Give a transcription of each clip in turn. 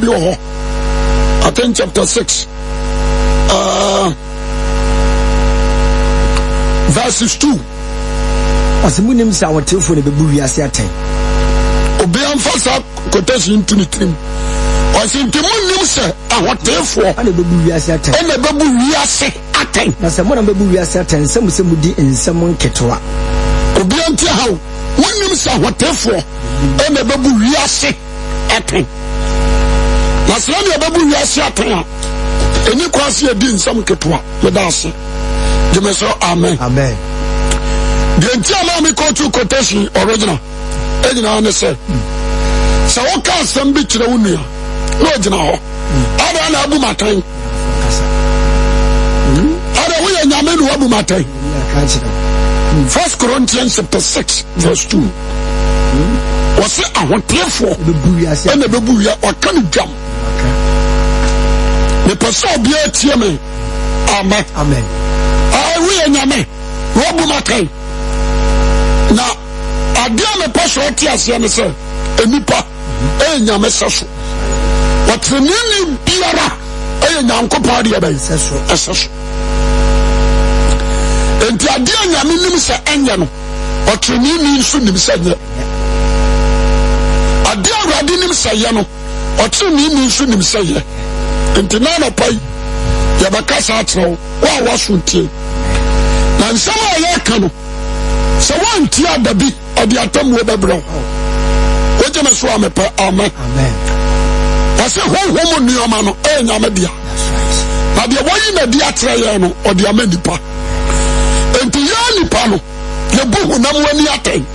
bi ho. I think chapter 6 verses 2. Asimunim sa wotefo ne bebu wiase aten. Obi amfasa quotation to the trim. Osintimunim se awotefo ane bebu wiase aten. Ene bebu wiase aten. Na se mo na bebu wiase aten se mudi nsem nketewa. Obi anti hawo wonim se awotefo ene bebu wiase aten. Na se ene bebu wiase aten. Eni kwase edi nsem nketewa yedase. Jemeso amen. Amen. The entire me go to quotation original. Ejina ne say. So what can some be chire wunu ya? No ejina ho. Ada na abu matan. Ada we nyame no abu matan. 1 Corinthians chapter 6 verse 2. Was it a what therefore bebu wiase ene bebu ya o kan dwam. Me person obi atie me. Amen. Amen. We nyame no abu matan. Na adia me paso tiase ne se enipa enyame seso watrenini biara enyankopɔ ade aba seso enti adia nyame nim se enye no watrenini nso nim se nye adia awrade nim se ye no watrenini nso nim se ye enti na no pai ya bakasa atro wa wasuntie na nsama ye ka no so one tia dabi odi atam we bebro oje me so amepa amen amen wase honhom nuoma no nyame dia na de woyi na dia tere ye no odi amanipa enti ya nipa no ye bu honam wani aten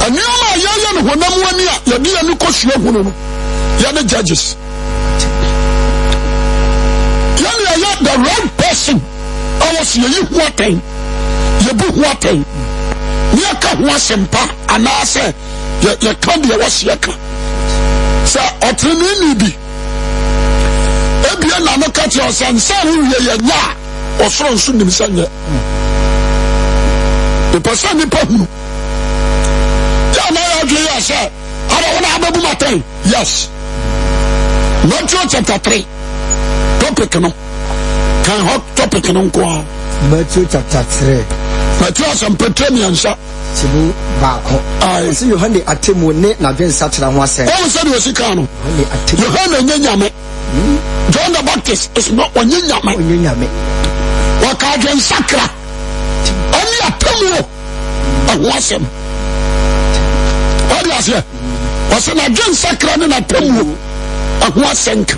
anioma ya no honam wani a ye dia ni kosua hunu no ya ne judges ya the right person awas ye hu aten yebu waten niya ka ho asempa anase ye ka de wase ka sa otrenini bi ebia na no ka ti osansa wiye ye nya osoro nso nim sanye the person ni pa hu ya na ya dwe ya say ara wona ababu maten yes Matthew chapter 3 topic no kan hot topic no kwa Matthew chapter 3 Matthew some petremiansa sibu baako ai si Yohane atemu ne na dwen satira ho asem o se de osika no Yohane nyanyame John the Baptist is not onyanyame waka dwen sakra oni atemu ho asem odi asie wase na dwen sakra ne na atemu ho asenka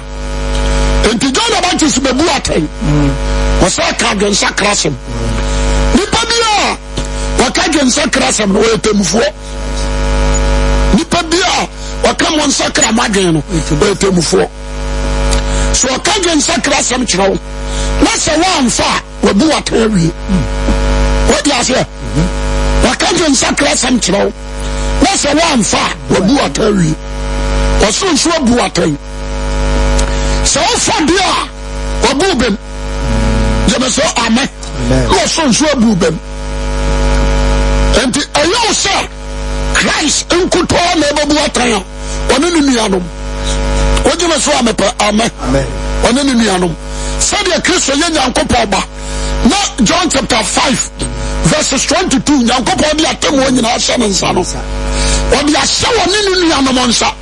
enti John the Baptist bebu aten wase ka dwen sakra asem nipa bia wakadwen sakra sam no etemufuo nipa bia wakam won sakra madwen no etemufuo so wakadwen sakra sam kiro na se wanfa wabu atawi wadi ase wakadwen sakra sam kiro na se wanfa wabu atawi wasunso wabu atawi so fa bia wabu bem jemeso amen no so abubem enti ayo say Christ enkuto na babu atan one ni nuanom ojeme so amepa amen one ni nuanom said Christ ye nyankopɔ ba na John chapter 5 verses 22 nyankopɔ di atem wo nyina ahye nsa no odi ahye one ni nuanom nsa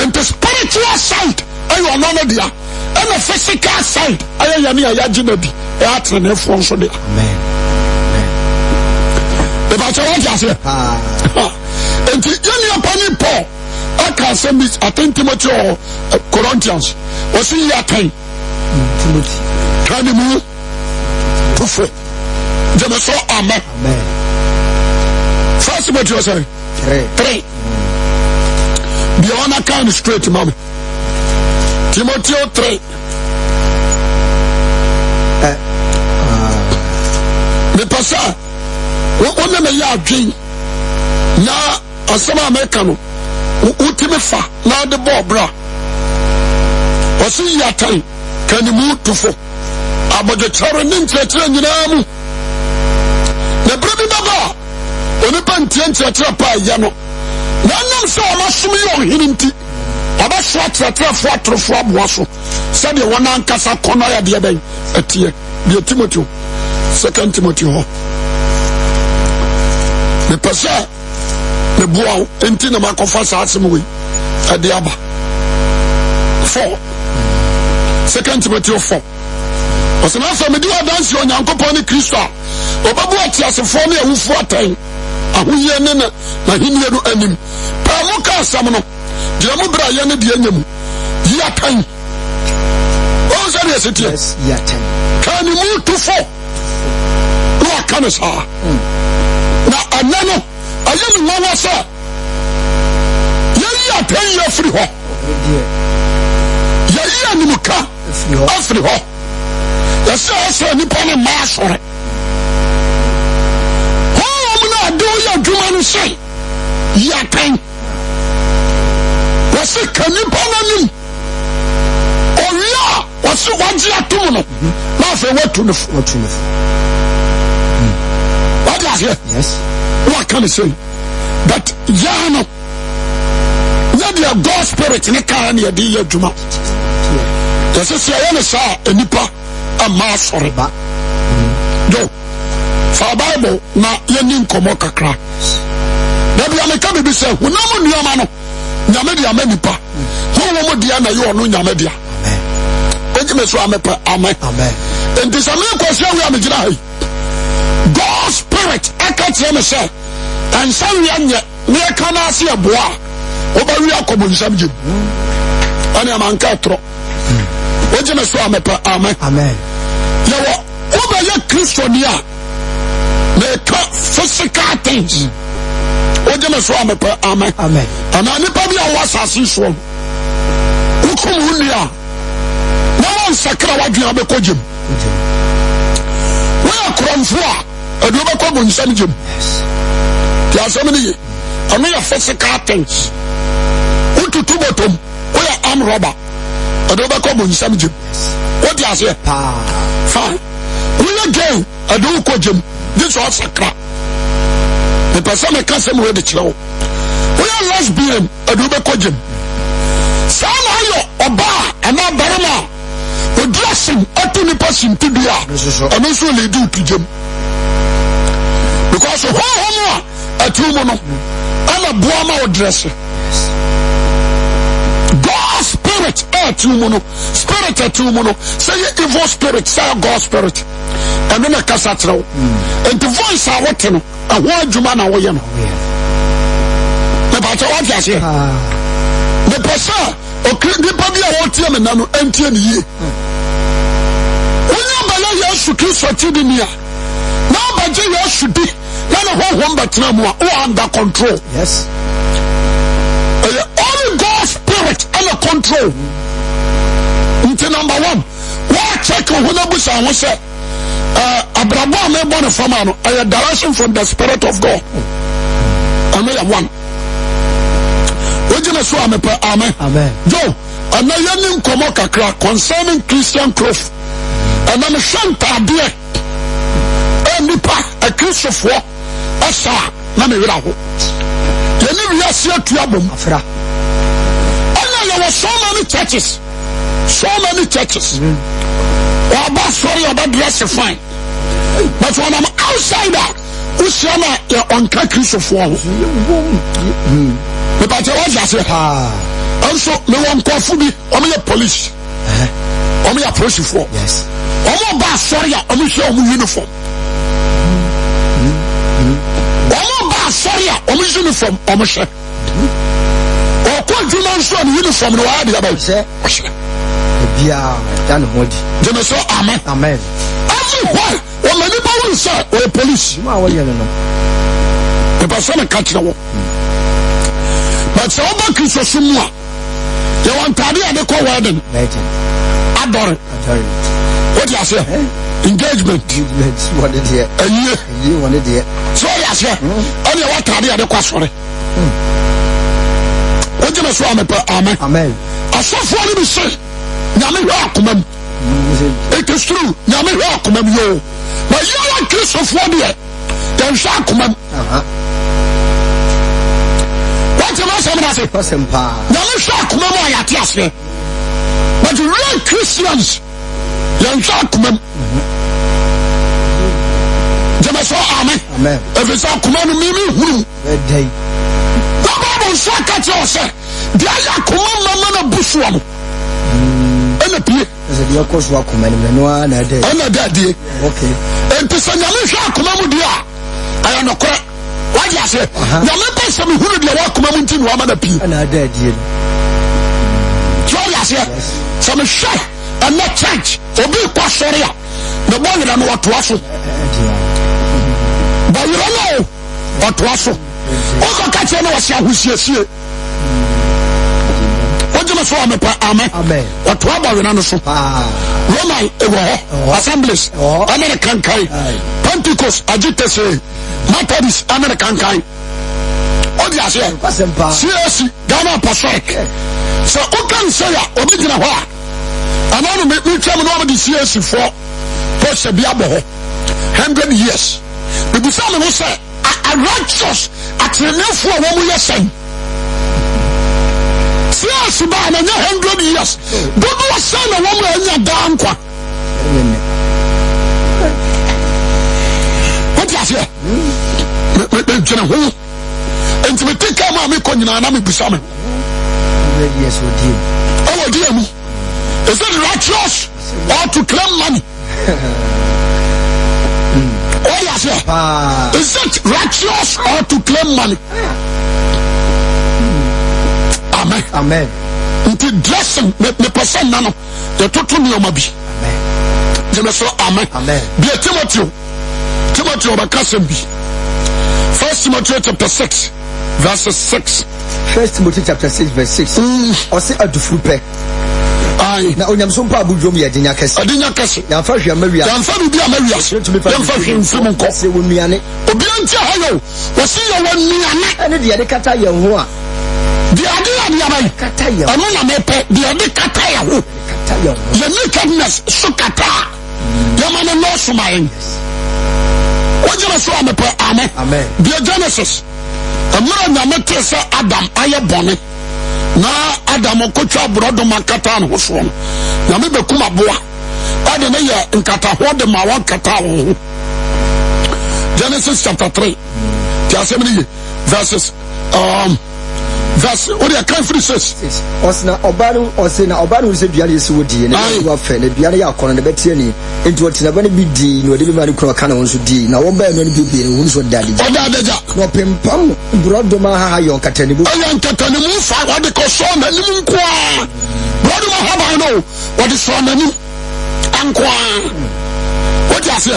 enti spiritual side ayo no no dia and the physical side ayo ya ni ayagina bi atre for nso de amen the bacha what you say enti yeni apani Paul aka send I think Timothy or Corinthians was see ya time Timothy can you move to free dem so amen first Timothy was say 3 the honor kind straight mommy Timothy 3 me pasa wona me ya adwen na asema America no utime fa na de bobra osi ya tan kanimu tufo abode charo ne ntiatia nyina mu na brebi baba oni pa ntiatia pa ya no na nam so amasom yo hininti aba so atrefo atrofo aboa so said the one ankasa kono ya de ben etie de Timothy 2 Timothy ho me pesa me boa enti na makofa sa asem we ade aba 4 2 Timothy 4 osena fa me di adansi onyankopon ni Kristo a obabu atiasefo na ewufo atan ahoye ne na hinie no anim pa mo ka asam no dia mo bra ye ne de anyam yi atan o se de setie yes yi atan kan mu to fo no aka sa na anano aye ni nwa sa ye yi atan ye free ho ye yi animuka free ho ya se ni pa na ma sore do ya dwuma no sei ya tan wase kanipa nanim oya wase waji atom no na fe watu no what is here yes what can I say that ya no na the God spirit ne kan na de ya dwuma ya se se ya ne sa enipa ama sore ba do for Bible na yeni nkomo kakra da bia me ka bibi se hunam nuama no nyame dia manipa ho mo dia na yo no nyame dia oji me so amepa amen enti se me kwase wi amegyina hai God spirit akatie me se ansan wi anye me ka na ase eboa oba wi akobo nsam je ani amanka tro oji me so amepa amen yawo oba ya Kristonia make physical things. Oje me so amepe amen. Ana nipa bi a wasase so. Ukum hunia. Na won sakra wadwen abekojem. We akromfo a edu be ko bonsam jem. Ya so me ni. Ana ya physical things. Ututu botom. We am robber. Edu be ko bonsam jem. What you say? Fine. We again edu ko jem. This was sakra. The person me kase mo de kire wo. We are lesbian adu be kogem. Sana yo oba ana barama. O dressing atu ni person to dia. Anu so le do pijem. Because ho no atu mo no. Ana boa ma o dress. God spirit atu mo no. Spirit atu mo no. Say evil spirit, say God spirit. And then a casatro and the voice I want to know a word Jumana William. The battle what you say. The person or the baby I want him and nano empty ye. When you believe you should kiss for Tidinia. Now, but you should be none of one but no more under control. Yes. Only God's spirit under control. Into number one. What check on who the I say. Abraham me born from a direction from the Spirit of God. Amen. One. Ojina so amepa amen. Jo, ana yanim komo kakra concerning Christian growth. Ana me shanta de. Enipa a Christopher asa na me wira ho. Yeni wi ase atuabom afra. Ana there were so many churches. Oba sorry about dress fine. But when I'm outsider, Usiana on Christopher. But I was also me one coffee, only a police. Only a police for. Yes. Oba sorry, only show uniform. Oba sorry, only uniform, almost. Or quite uniform, no idea about it. Done what? They say amen. Amen. Everywhere, when many people say, or police. The person catch the walk. But so back is a summa. You want to be at the call wedding. Adore. What you say? Engagement. What did you? A year. You wanted it. So I say, only what I did at the question. What you say? Amen. Amen. I saw for me say. It is true. Nyame hwa akomam yo. But you are Christopher there. Then sha akomam. What you must say? Nyame hwa akomam yatiase. But real Christians, yansa kumam. Jamaso amen. Amen. If it's all kumam mimi huru. Day. The Bible says that say, "Dia ya kumam mama na busuam." Ene pie. Ese dia koso kumam no na day. Ene dadie. Okay. Enti sanyame hwa kumam dia. Aya no kore. Why you say? Nyame pese me huru dia wa kumam nti no ama na pie. Na dadie. Yes. So me share and not church. Obi kwa sorry. The boy na no watoaso. But you don't know watoaso. Oko ka che na wase ahusiesie. Oje me so amepa amen. Amen. Watoa ba we na no so. Roman ewo assemblies. American kai. Pentecost agitese. Methodist American kai. Oje ase. CAC Ghana Apostolic. So who can say original what? And I me tell me no the CAC for push be abo 100 years. The Bible will say a righteous at the new for what we are saying. CAC ba na 100 years. Don't do say na what we are down kwa. What you say? Me jena ho. Enti me take am me ko nyina na me bisa me. Yes, we do. Oh, dear me. Is it righteous or to claim money? Oh, yes, sir. Is it righteous or to claim money? Amen. Amen. Into dressing, me person nano. The total me omabi. Amen. Jeme so amen. Amen. Be a Timothy obakasem bi. 1 Timothy chapter 6, verses 6. 1 Timothy chapter 6 verse 6. Ose adufu pe. Ai. Na onyamso mpa abudwom ye dinya kese. Adinya kese. Ya fa hwe amawia. Ya fa bi amawia. Ya fa hwe mfum nko. Se wonuane. Obi anti hayo. Wose ye wonuane. Ene de ye kata ye ho a. De ade ya ne abai. Kata ye. Anu na mepe de ade kata ye ho. Kata ye. Ye nakedness so kata. Ya mane no so mayen. Wajira so amepe amen. Amen. De Genesis. Amara nyame tese Adam aye bone. Na Adam okotwa brodo makata no so no. Nyame bekuma boa. Ade ne ye nkata ho de ma won kata ho. Genesis chapter 3. Verses verse what they can free says. Osna obanu se duale se wodi ne wa fe ne duale ya kono ne betie ni enti woti na bane bi di no de bi mari kro kana won so di na won ba no bi bi won so dade ja odadeja no pempam brodo ma ha yo katani bu ayan katani mu fa wode ko so na ni mu kwa brodo ma ha ba no wode so na ni ankwa wodi ase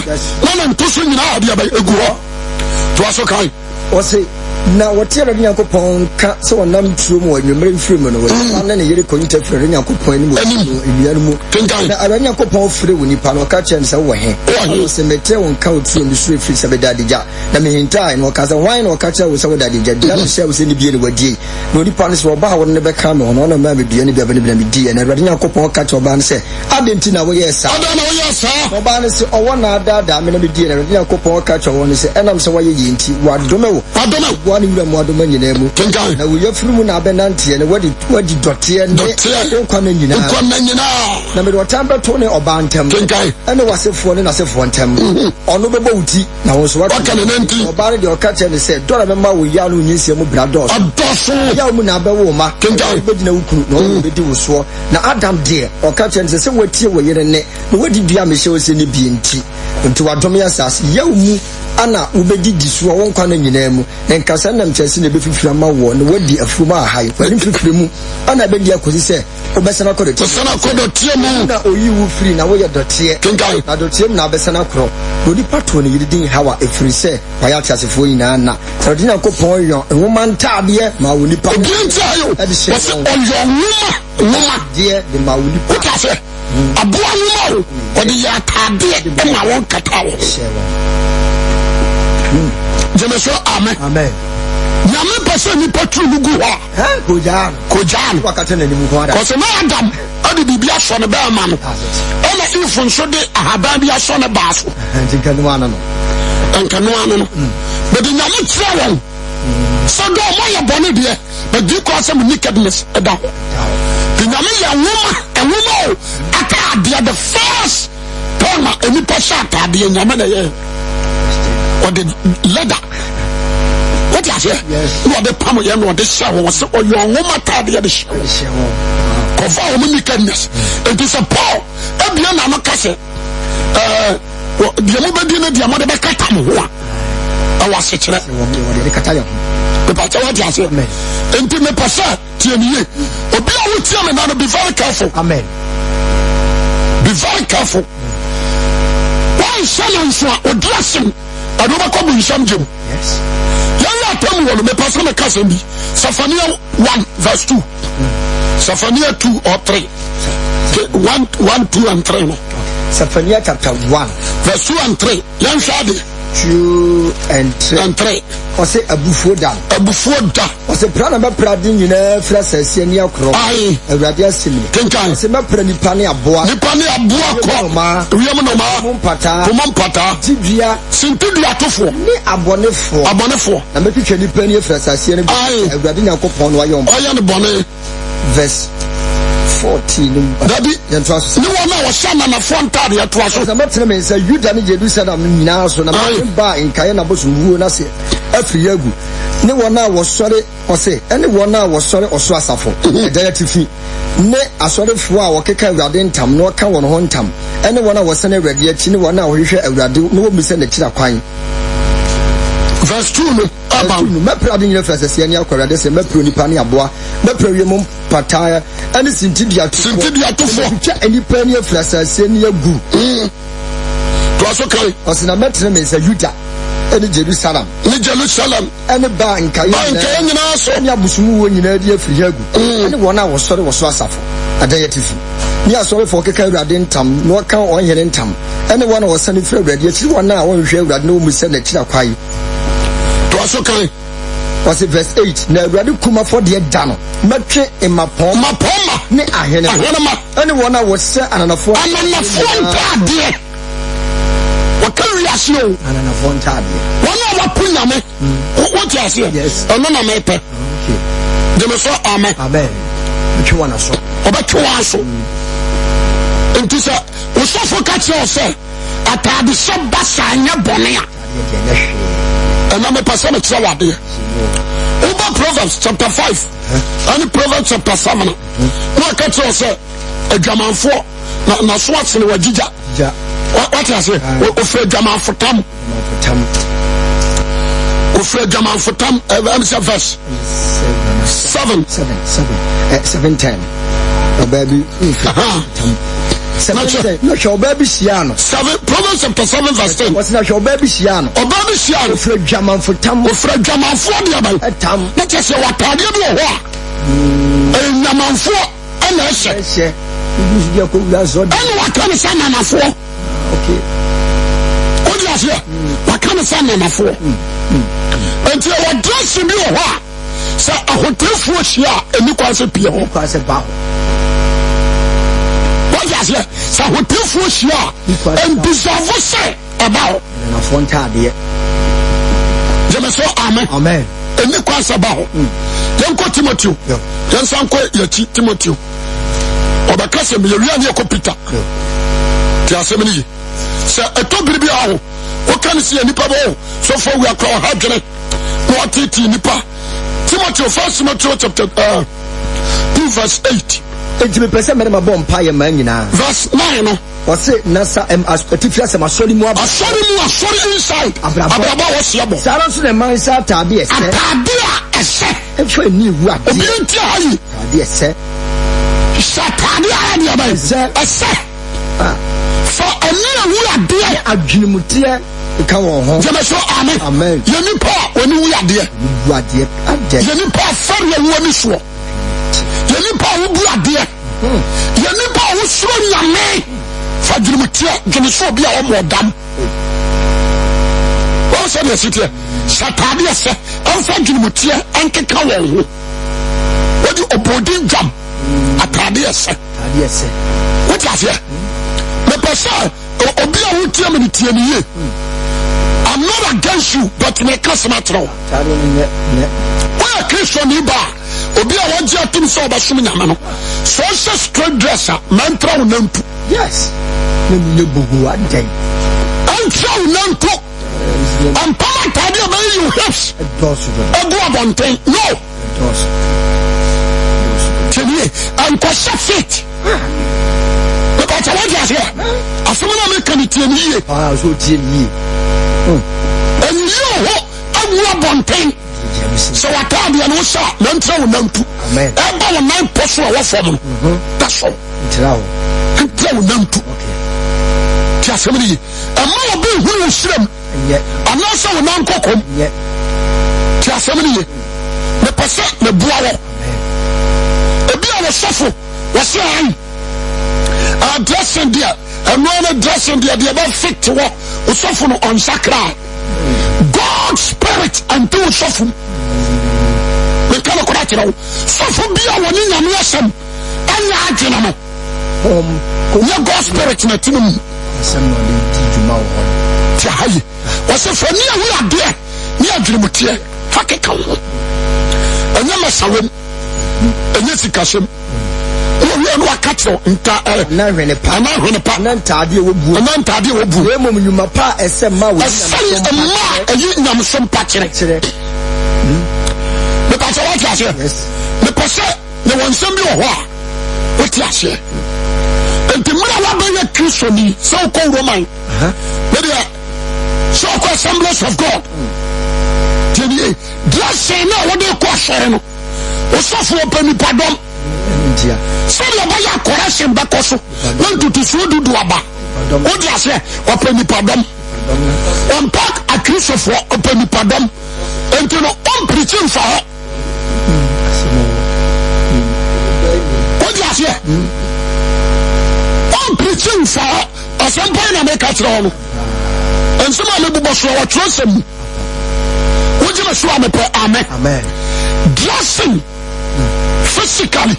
na nto so nyina ade aba egu ho to aso kai ose na wote ra Nyankopon ka se wonam tuo mu anwumre mfiri mu no wo na ne yere konta firi Nyankopon ni mu ebianu mu na ara Nyankopon firi woni pa no ka chen se wo he o se mete won ka otuo mi sure firi se bedadija na me hintai no ka se wan no ka cha wo se bedadija dia no se wo se ni bie ni wadi no ni pa no se wo ba wo ne be ka me no na ma be bie ni bia be ni bia me di na ara Nyankopon ka cha oba no se adenti na wo ye sa adana wo ye sa oba no se owo na ada me na me di na ara Nyankopon ka cha wo no se enam se wo ye yenti wadome wo ni wura mo adoma nyina mu na wo yafuru mu na abenante ne wadi dote ne kwa na nyina na me wotamba to ne oba ntam ene wasefo ne nasefo ntam ono bebo wuti na wo so waka ne nanti oba ne de okache ne se dora me ma wo ya no nyinsie mu brados ya mu na abewo ma be dina wukuru no wo be di wo so na Adam de okache ne se watie wo yere ne na wadi dua me hye wo se ne bi enti wadom ya sas ya mu ana ubedi diso won kwa na nyina mu nkasa nam chese ne be fifira ma wo ne wadi afuma ahai kwani fifire mu ana be dia kosi se obesana kodo tie mu na oyi wu firi na wo ye dotie na dotie mu na besana kro odi pato ne yidin hawa efiri se waya tiasefo nyina na rodina kopon yon nwoma ntade ma wo nipa obi ntayo wose oyo nwoma de ma wo nipa okase aboa nwoma o odi ya tade ma won kata wo Jemeso amen. Amen. Nyame pese ni patru lugu ho. Kojan. Wakata na ni mu ho ada. Kose na Adam ade bibia so ne ba ma no. Ela ifun so de ahaba bia so ne ba so. Nkanu ana no. But nyame tira won. So do mo ye bone de, but you call some nakedness eda ho. nyame ya nwoma atade the first time any pasha atade nyame na ye or the leather. What you say? No the palm ye no the show was or your nwoma atade the show. Cover me nakedness. It is a Paul. Ebia na no kase. The mobile na the mother be kata mo ho. I was a chere. The pastor what you say? Enti me pastor tie ni ye. Obi a wo tie me na be very careful. Amen. Be very careful. Why silence or dressing? I don't come in some gym. Yes. Yalla tell me me pastor me kase bi. Zephaniah 1 verse 2. Zephaniah 2 or 3. 1, 2 and 3. Zephaniah chapter 1 verse 2 and 3. Yan shade 2 and 3. O say abufuo da. O say pra na be pra din nyina fra sase ni akro. Awurade asemi. Kenkan. O say me pra nipa ne aboa. Ko. Wiam no ma. Mumpata. Tibia. Sintidua tofo. Ni abonefo. Na me twetwa nipa ne fra sase ne. Awurade Nyankopon no ayom. Oya ne bone. Verse 14. Dabi. Ni wona wo shama na fontade ya toaso. Na metre me say Juda ne Jerusalem nyina so na ba nkae na boso wuo na se afiri agu. Ni wona wo sore o se ene wona wo sore oso asafo. Edaya tifi. Ne asorefo a wokeka Awurade ntam no ka wono ho ntam. Ene wona wo sene Awurade achi ni wona wo hwehwe Awurade no wo mise na kira kwan. Verse 2 no abam mepra de nyina frase ani akwara de se mepro nipa ne aboa mepra wie mum pataya ani sintidua tofo twa anipa ne frase ani agu to aso kai osina metre me se Juda eni Jerusalem eni ba nkae nyina so ni abusumu wo nyina di afiri agu eni wona wo sore wo so asafo adaya tifi ni asore fo keka Awurade ntam no ka onhene ntam eni wona wo sane firi Awurade akiri wona a wonhwe Awurade no mu se na kira kwai to aso kai was verse 8 na Awurade kuma for de da no metwe emapon ne ahene eni wona wo se ananafo ntade wakari asio ananafo ntade wona wa punya me what you say ono na me pe de me so amen metwe wana so obetwe wana so enti sa wo so fo ka che o se atade so basanya bone a na me pasa me twa wade over Proverbs chapter 5 and Proverbs chapter 7 no ka che o se adwamanfo na so atsene wagija what you say ofre adwamanfotam verse 7:10 baby no show baby siano 7 Proverbs chapter 7 verse 10 what's na show baby siano ofre adwamanfotam de abal tam na che se watade bi ho a adwamanfo ana ehye ibi ko wura so ana watane sa nanafo okay odi asia wakane sa nanafo enti o dress bi ho a sa ahotefu hia eni kwanse pie ho kwanse ba ho odi asia sa ahotefu hia en deserve say about na fontade jemeso amen eni kwanse ba ho yenko Timothy yensanko yachi Timothy obakase me yewia ne Peter ti asemni se etobiri bi awo o kan se nipa bo so for we akro ha dwene no atiti nipa Timothy first Timothy chapter 2 verse 8 enti me pese me ma bom pa ye man nyina verse 9 no o se nasa aspectifia se masori mu inside abraba wo se abo sara so na man sa atade ese a ese efo ni wu ade obi nti ayi atade ese satani ade aba ese for any wu ade adwinmutie ka wo ho jemeso amen yeni pa oni wu ade yeni pa fari wu ni so yeni pa wu bu ade yeni pa wu so nyame fa adwinmutie jemeso bia o modam o se na sitie satani ese on fa adwinmutie enkeka wo ho wodi obodin jam atade ese what you say me pesa obi a wotie me tie ni ye I'm not against you but me customer throw woyɛ kristo ni ba obi a wɔgye atom sɛ ɔbɛsom nyame no sɛ ɔhyɛ straight dress a mantra wo nantu yes ne mu ne bugu adan antra wo nantu ampama atade a bɛyɛ you hips ɛgu abɔnten no tiɛnie ankɔhyɛ fit mekɔkyɛ wode aseɛ asɛm no a meka ne tie ne yie ɛnyiyɛ wɔ hɔ agu abɔnten sɛ watadeɛ no wohyɛ a nantra wo nantu ɛba wo nan pɔ so a wɔfam no da so ntra wo nantu ti asɛm no yi ɛma wɔbɛ hunu wo hyiram anaasɛ wo nan kɔkɔm ti asɛm no yi mepɛ sɛ meboa wɔ ebi a wɔsɔfo wɔsɛ ai dressing deɛ ɛnoa no dressing deɛ deɛ bɛfit wɔ wosɔfo no ɔnsakraa God spirit ante wo sɔfo meka no kora kyerɛ wo sɔfo bi a wɔne nyame asɛm ɛnyɛ adwene no nyɛ God spirit na tene mu ti ahaye wɔsɛ fa ni a wo adeɛ ne adwenemuteɛ fa keka wo ɛnyɛ masawam ɛnyɛ sikasɛm wọ́n wá kàtìrọ̀ nta anahwene pa anantade wobuo emom nyuma pa ɛsɛ ma wo ɛyi nyamso mpa kyerɛ mepɛ sɛ wote aseɛ mepɛ sɛ ne wɔ nsɛm bi wɔ hɔ a wote aseɛ enti mmerɛ woabɛyɛ kristoni sɛ wokɔ roman medeɛ sɛ wokɔ assemblies of God tiɛnie dressing na wode kɔ asɔre no wosɔfo wɔpɛ nipadɔm sɛdeɛ ɔbɛyɛ correction bɛkɔ so na ntutusuo dudu aba wode aseɛ ɔpɛ nipadɔm ɔmpa akristofoɔ ɔpɛ nipadɔm enti no ɔmpirikyi mfa hɔ wode aseɛ ɔmpirikyi mfa hɔ ɔsɛmpa na meka kyerɛ hɔ no ɛnsɛm a mebobɔ so a wɔtwerɛ sɛm mu wogye me so a mepɛ amen dressing physically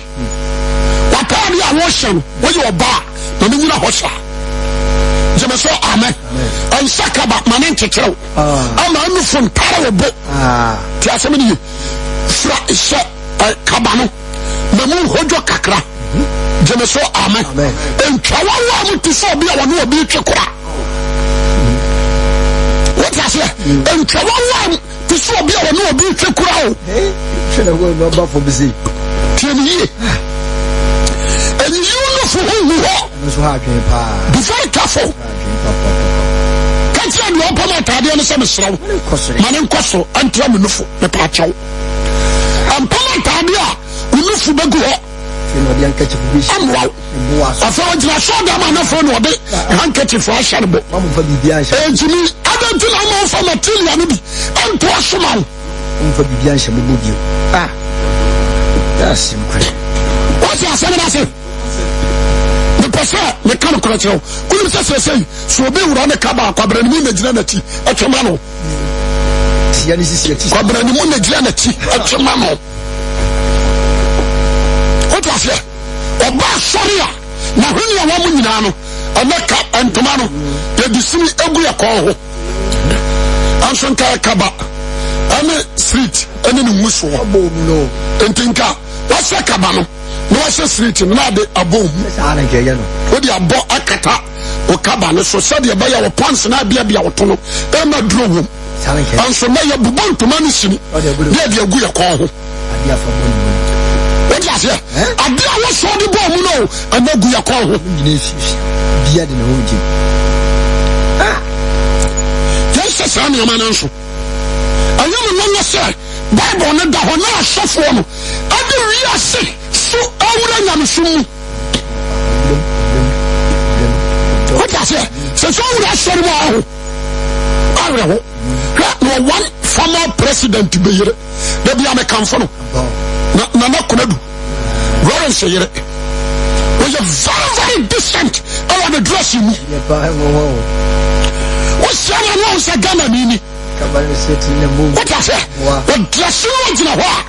wataade a wɔhyɛ no wɔyɛ ɔbaa na ne nyina hɔ hyɛ gyeme so amen ɛnhyɛ kaba ma ne nkyekyerɛw ama anufo ntare wɔ bo nti asɛm ne ye fra hyɛ kaba no na mu hodwo kakra gyeme so amen ntwawawa a mote sɛ obi a wɔne obi twe kora wote aseɛ ntwawawa a te sɛ obi a wɔne obi twe kora o tiɛne yie ɛnyiyi no fo ho wu hɔ be very careful ka kyerɛ deɛ ɔpam atadeɛ no sɛ meserɛ wo ma ne nkɔ so antra me nufo mepɛ akyɛw ampam atadeɛ a wo nufo bɛgu hɔ amoaw afei ɔgyina sɔɔda ma anafo ne ɔde handkerchief ahyɛ no bɔ ɛntimi adanti na ama wofa material no bi ɛntoa soma wo what's your seven? I say, the person, the kind of culture, couldn't say, so be run a cabin, Quabranimun, the Granati, a Chamano. Quabranimun, the Granati, a Chamano. What was it? A bar Soria, now when you are woman, and that cap and Tomano, they deceive every call. I'm some Kaba, and a street, and in Musso, and think out. What's that cabano? No, I say street, not the abom. What the abo akata or cabano, so said the buyer of pants and I be a tono, and my drove. And so now you're born to manage me. There be a good call. What is it? I did not saw the bomb, no, and no good call. Yes, a son, your man answer. I am a longer sir. Bible na da hɔ na asɔfoɔ no ade wiase so awura nyamesum wota sɛ so awura asɔre mu aho awerɛ ho hwɛ na one former president bɛyere da bia mekamfo no na konadu Lawrence yere wɔyɛ very very decent ɛwɔ ne dress mu wosia na no sɛ Ghana ni what I say? What dressing was in a while?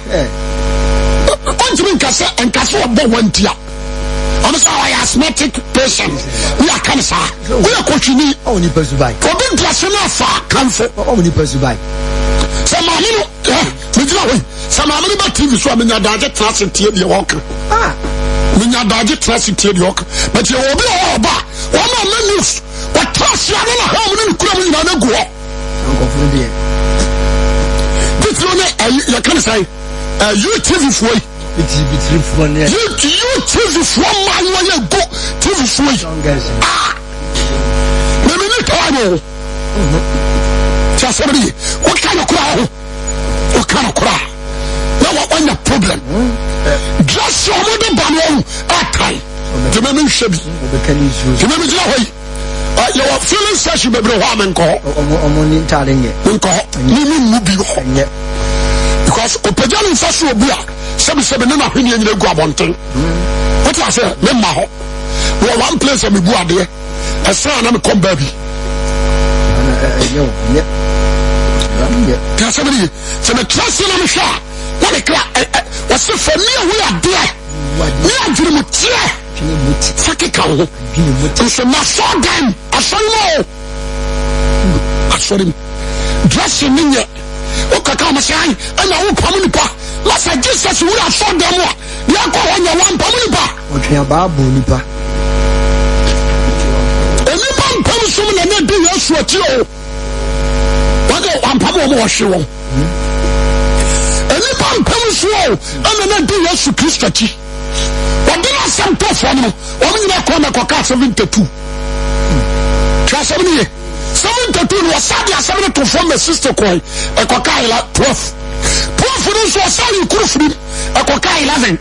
What do you mean? And Casso of one tia. I'm sorry, asthmatic patient. We are cancer. We are coaching only person by. For being dressing off far, comfort only person by. Some Mijina we. Some amani ba TV so amenya daje trust tie de walk. Minya daje trust tie de walk. But you obi oba. One of the news. What trust ya na ha mu ni kura mu nyina na go. Ankofo de. This one you can say TV for TV for ne. You TV for man you go TV for. Me ni tawo. Just somebody what kind of crowd? What kind of crowd? Now what on the problem? Just your mother ban at time. To me shebi. To me jira you are feeling such a baby woman call. Omoni telling it. Ni mubi ho. Because opejani fasu obia. Sebi na hwini nyina gu abonten. What I say, me ma ho. We one place me bu ade. Esa na me come baby. Can somebody say me trust na me sha. Na me kra was for me we are there. Me adwiri mu tie. Fake ka ho. So na so dem. Asori dressing me nye. Okaka ma say ana wo pam nipa. Lasa Jesus we are so dem wa. Ya ko wonya wan pam nipa. Otwe ababu nipa. Eni pam pam so na na do Yesu ati o. Wage wan pam wo wo hwe won. Eni pam pam so ana na do Yesu Kristo ati. Wadina sampo fo no. O nyina ko na ko ka 72. Try 72 was Sadia 7 to form a sister coin, a cocaila 12. Poor for those who are selling Kurfri, a coca 11.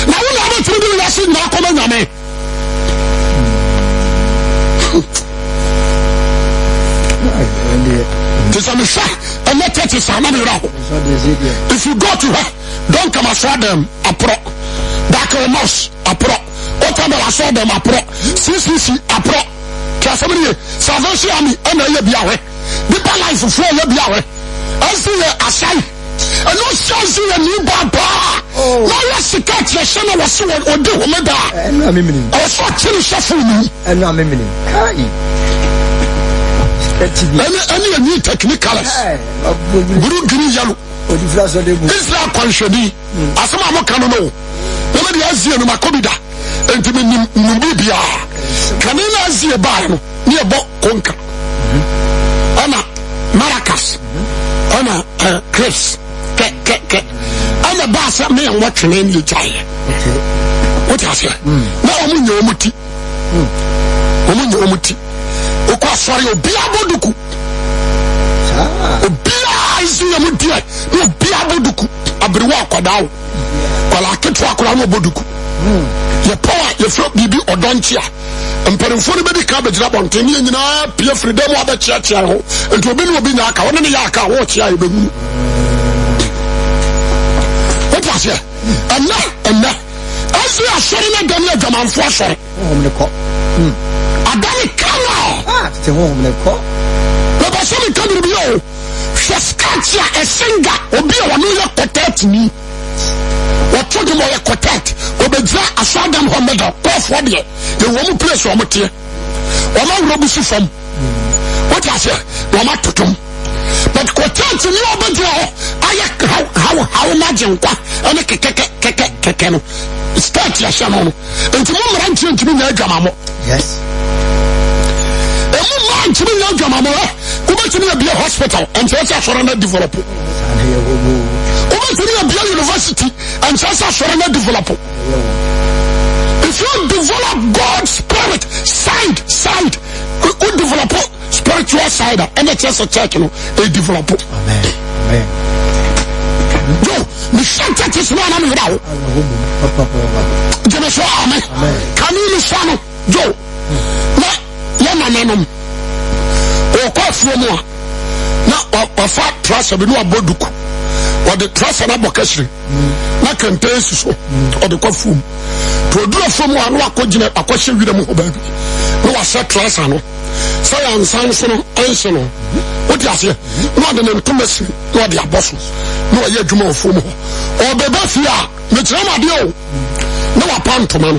Now we have to do that in our common name. This is a mistake, and let it is another row. If you go to her, don't come and saw them a pro. Dark mouse a pro. Otamel I saw them a pro. CCC a pro. Somebody salvation army and a biawe. Deeper life for a biawe. I see a shy. And no chance in a new baba. No, yes, the catch your son was so or do Omega. And I'm meaning. I was watching shuffle me. And I'm meaning. Any new technicals. Blue green yellow. Islam Conshadi. As a man can know. Nobody has seen Macobida. And to me, Nubibia. Canina see a bar near Conca. Anna Maracas. Anna Chris. Anna Bassa may and what your name you try. What I say? Now I'm in your muti. Omuti. Okwa sorry, Obiaboduku. Obia is your muti. Obiaboduku. Abriwa Kwadao. Kwala Ketwa Kwano Boduku. Your power, your float bibi or don't cheer. And Perifoni baby cabbage up on Timmy and Pierre Freedom of the church and to be no binaka, one in the yaka, watch ya. What was it? And now, I see a showing a gun of man for sorry. I done it come the home the cop. But I saw it coming to be all. Shaskatia, a singer, or be a New York protect me. What told him a quartet, Obedra, a Saddam Homedo, Cough Wadi, the woman place from it here. Oman Robusi from what I say, Roma Tutum. But quartet in your bedroom, how imagine what and a kekeno. Start your shaman. And tomorrow I'm trying to be no Jamamo. Yes. A woman to be no Jamamo, who went to be a hospital and just a foreigner developer. Over to be a university and just a foreigner developer. If you develop God's spirit side, we develop spiritual side and it's just a church, a developer. Amen. Yo, the shelter is one on without. Jemeso, amen. Can you listen? Yo, Yamanum. Or quite for more. Now, a fat trust of a boduku. Or the trust and advocacy. Not contains so, or the coffee. To do from one wakojin a question with them, baby. No, I said trust, I know. Science, answer. What you say? Not an intimacy, not the apostles. No, yet you more for more. Or the Bethia, the Tramadio. No, upon to man.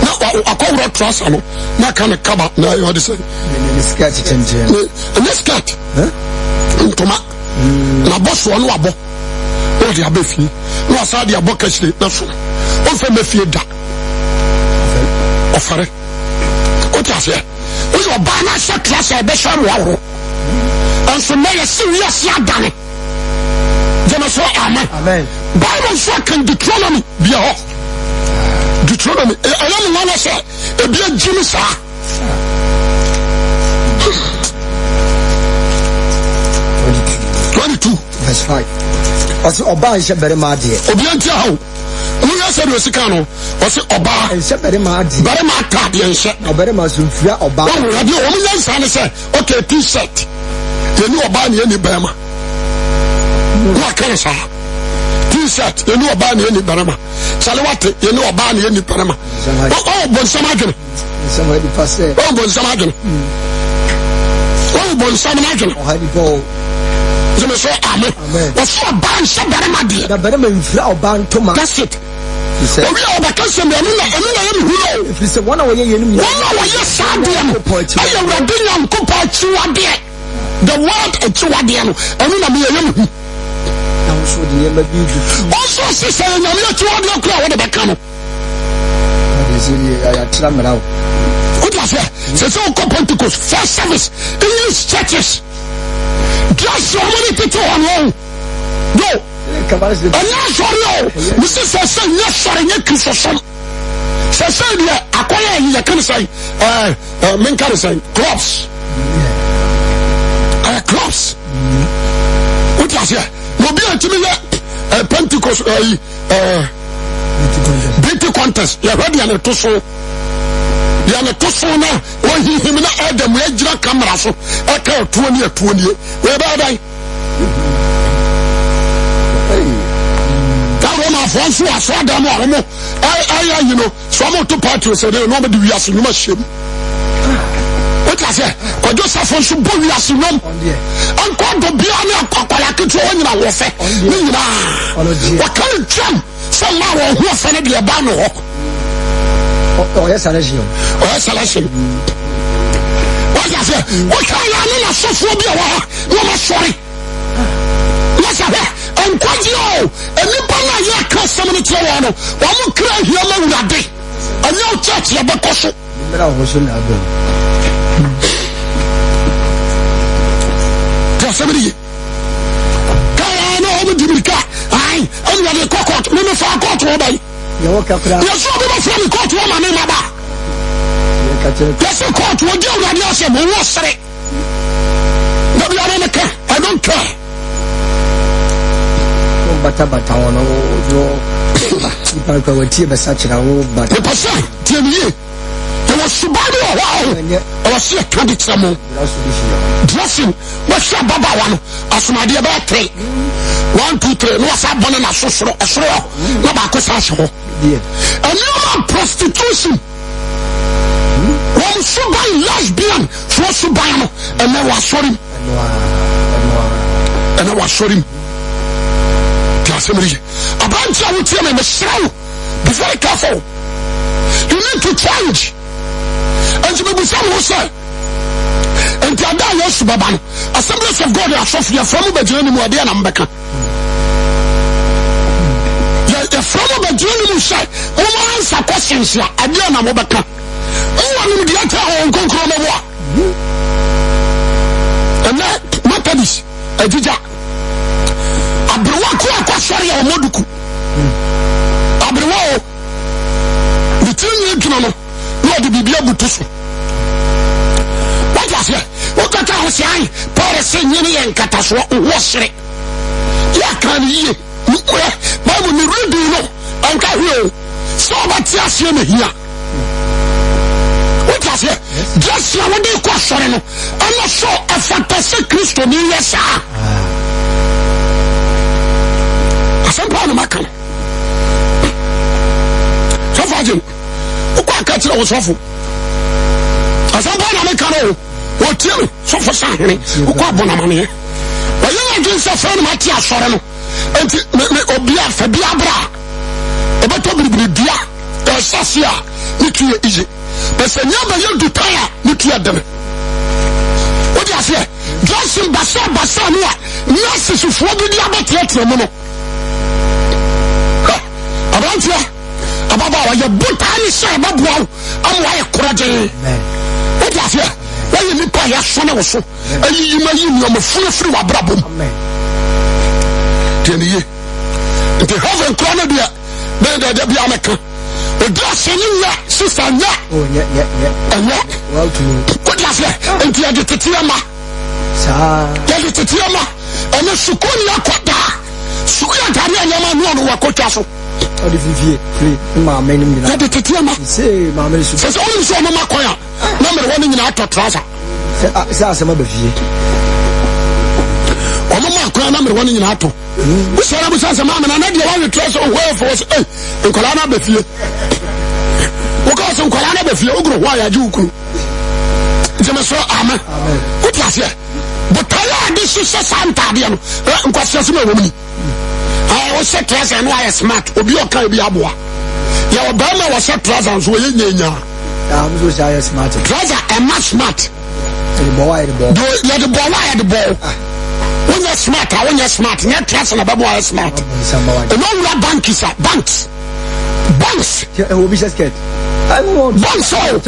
No, I call that trust, I know. Not kind of come up now, you want to say. And the skirt, and the skirt. Into my. na boss one abo o de abefi no asa de abo kashire na so o fe mefie da ofare o ti ase o yo ba na sha class e be sha wo and so may serious ya dane jama so amen Bible so can Deuteronomy be ho Deuteronomy I am one say e be jimi sa 22 verse 5 Osi oba nse bere ma de obi antia ho Uya said was Sicano, was it Oba? And said very mad, very mad, and said, or very much Oba. Oh, radio, woman, son, said, okay, T-shirt. You know about any Bama. What can I say? T-shirt, you know about any Bama. Salawati, you know about any Panama. Oh, Bonsamagin. Somebody passed it. Oh, Bonsamagin. Oh, Bonsamagin. Oh, how do you go? Amen. What's your band? Somebody, the better man, flower band to my. That's it. He said, we are the custom. If it's a 1 hour, you know, yes, I am. I am reading on Cooper to a dear. The word to a dear. I mean, I'm also, sister, I'm not to a cloud at the camel. I tram it out. What was it? Says all Pentecost, first service, English churches. Just so many people on home. No. I'm not sorry. Mr. Sasson, yes, sorry, Christopher. Sasson, acquire, you can say, men can say, crops. Crops. What was it? No be to me, Pentecost, beauty contest. You're ready on a tussle. Yana tosona when he him na Adam regira camera so aka 20 where about I Carona Fonso aso da mo I you know some to party so they nobody we ask you must what I say ko Joseph Fonso bo we ask no an ko do bia na akwala ketu onyina wo fe ni nyina what can jam some ma wo fe na de ba no ho oh yes selection what I say what can you na so for bia wa no ma sorry yes I and kwajio enipa na ya ka somni tire wa no wa mu kra hia ma wurade anya church ya bekoso mbra ho so na ado ka somni ka na o dimika ai on ya de kokot me fa kokot wo bai yes so be from court woman na ba yes court wo dey already ase mo wo sere no be on the car I don't care bata wono yo ipa kwa tie be sachira wo bata the person tie me there was somebody wow was here can it some dressing what sha baba wano asumade be 3 1 2 3 no sa bona na sosoro esoro na ba ko sa ho and no prostitution one so by lesbian so by no and now was sorry and I was sorry Classmate abantu a wotie me shraw be very careful you need to change and you be some who say and the other yes baba Assemblies of God are Sophia from the journey mo dey na mbeka ya from the journey mo say o mo answer questions ya ade na mo beka o wa no dey ata o konkro mo wa and that Methodist ejija abrewa ko akwasori ya omoduku abrewa o the thing you know no the biblia butuso what was it what ka ho sai pare se nyini ye nkataso wo sere ya kan yi Bible ni read no anka hwe so ba ti ase na hia what was it just ya wodi ko sore no ana so afatase Kristo ni yesa asampa no makan so fajin uko akatira wo sofo asampa na makan o wo tiere so fo sahene uko abona mane wa ya gin se fa no mati asore no enti me obia fa bia bra obeto biribiri dia e sasia nikie ije pese nya ba yedu taya nikie dem o dia se dressing basa no a nurses fo bi dia betre mu no abantia ababa wa ye botani say babuaw amwa ye koraje what ya say why you nipa ya so na wo so ayi mayi ni o free wa brabom teniye the heaven corner there be ameka o dressing ya sister ya well to what ya say enti ya tetiyama sa ya tetiyama ene sukuni ya kwada sukuya tari anyama no wa kotwa so o de fifie free ma meni mi na de tetiyama say ma meni so so only so mama koya number 1 nyina ato trouser say asema ba fie o mama koya number 1 nyina ato bu sara bu sasa mama na de wa trouser o ho for say nkola na ba fie o ka so nkola na ba fie ogro wa ya ju ukuru jema so amen what ya say but taya de so santa de no nkwase so na wo muni I was trouser and I smart. Obi o kan bi aboa. Ya Obama was trouser so ye nyenya. I'm so say smart. Trouser and much smart. The boy the ball. The boy the ball. When you smart, when you smart, net trouser na babo are smart. No we banks. Banks. Yeah, we be scared. I want banks all. We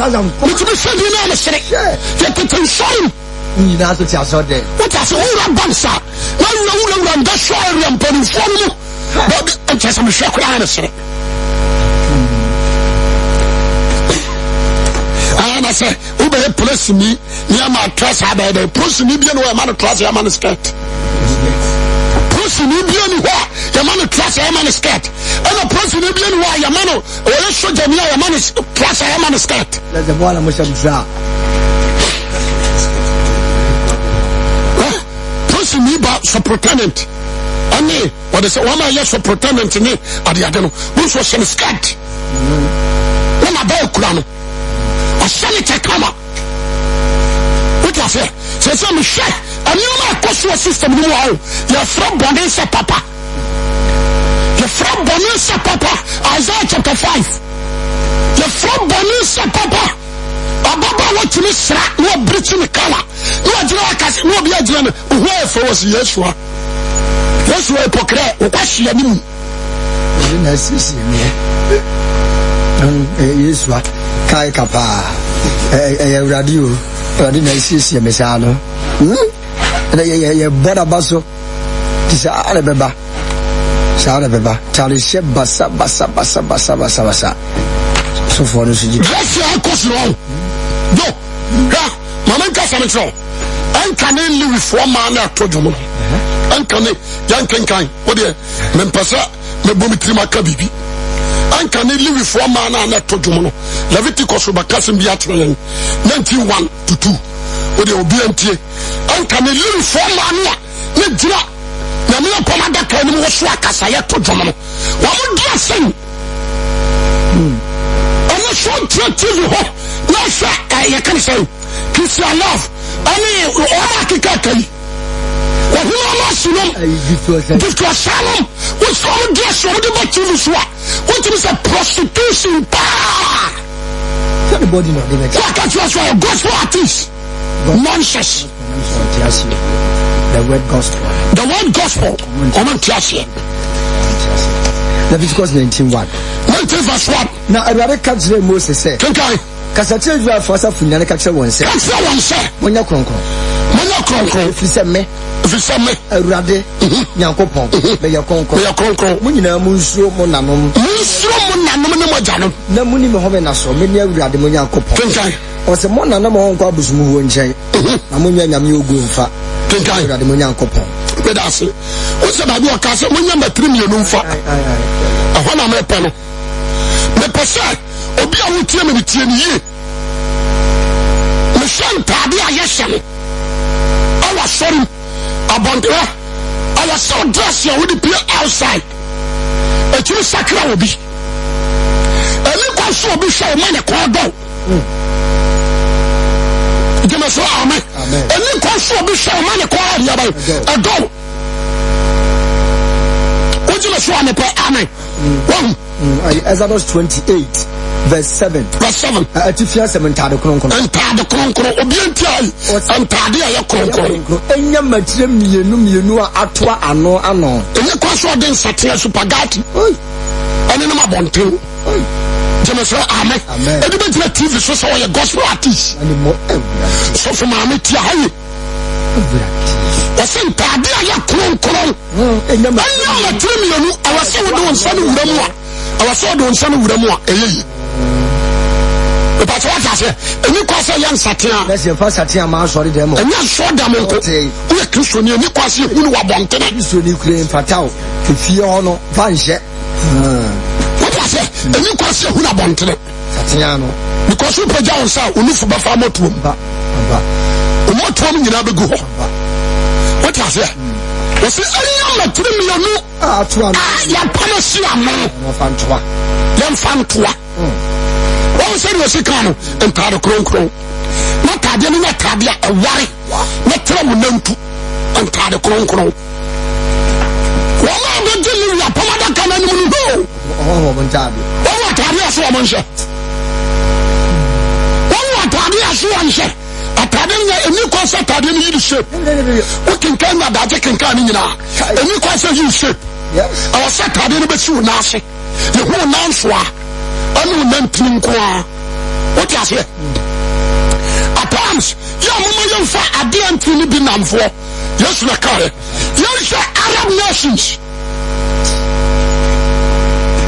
to be sending on the street. You put in shame. Ni na so ti aso de. What aso ura banks are. Na ura nda so area mpani fomu. But I'm just a shock honestly. And I say, Ube police me, near my trust about the person you be no man trust your man skirt. Person you be anywhere, your man trust your man skirt. And a person you be anywhere, your man or show them your man trust your man skirt. That's the one I must have. Person you about supportant. Ani what is one man yes supportant ni ade ade no who so shen skirt. When about kura no a sanity kama what you say say me share and you ma koso system ni wa your from bonanza papa your from bonanza papa Isaiah chapter 5 your from bonanza papa ababa what you sra no breach ni kala no agina akase no bi agina no who for was Yeshua Yesu epokre okwahia ni mu na sisi me Yesu kai kapa radio na sisi me no ye boda baso tisa ale beba tali she basa so for no siji yes ya kosro do ha mama nka sametro an kan live for man na tojomo an kan yankenkan o de me mpasa me bomitri maka bibi an kan live for man na tojomo no Leviticus bakasim bi atrelen 91 to 2 o de obi antie an kan live for man na gira na me pomada kan ni wo so akasa ye tojomo no wa mo dia sen ana so treative ho na sha ye kan say Christian love ani o ma kikakai wa hu ma sunum because salom we so dress o de batu so what is a prostitution pa everybody know the gospel artist nonsense the word gospel come on class Leviticus 19:1 verse 1 na Everybody catch Moses say okay kasatire ju afasa funyane ka kire wonse monya kronkron efise me Awurade Nyankopon be ye kronkron munyina mu nsuro mo nanom ne mojanom na muni me hobe na so me ni Awurade mo Nyankopon o se mo nanom ho nkwa busumu ho nchen na munya nyame ogu mfa Awurade mo Nyankopon be da se o se ba bi o ka se munya matiri mienu mfa ahona me pe no me pese obi a wotie me tie ni ye me shanta bi a yesem awa sorry abondra awa so dress ya would be outside e tiri sakra obi eni kwa so obi show man e kwa do jema so amen eni kwa so obi show man e kwa ya ba e do o jema so amen Exodus 28 verse 7. Atifia se mentade kronkron. Entade kronkron obiantia entade aye kronkron. Enya matire mienu a atoa ano. Enye kwaso den satia supagati. Ene na mabonten. Jemese amen. Edi be TV so so ye gospel artist. So for mama tia hayi. Ese entade aye kronkron. Enya matire mienu awase wo don sanu wuramu a. Awase don sanu wuramu a eyeyi. But what I say, any question young Satia, that's your first Satia Mass or demo. And you saw them, we are Christian, any question who are born to so you claim Fatao to Fiona Vanche. What I say, any question who are born to Satiano, because you put down south, we look for Bafamo to what told me you never go. What I say, was it any other 3 million? Young Panasia man, young Fantua. What said was a canoe and Tado Cronkron? Not Tadian, not Tadia, a worry, not trouble known to and Tado Cronkron. Well, I'm not telling you, Pomada can anyone go. Oh, what Tadia Swamanship? What Tadia Swamanship? A Tadian, a new concert, Tadian leadership. What can Canada, Jack and Canina? A new concert, you ship. Yes, I was set Tadian, but you Nasi. The whole Nanswa. Anu nantin kwa. What you say? At times, ya mama yamfa ade antini bi namfo. Yes na kare. Yes Arab nations.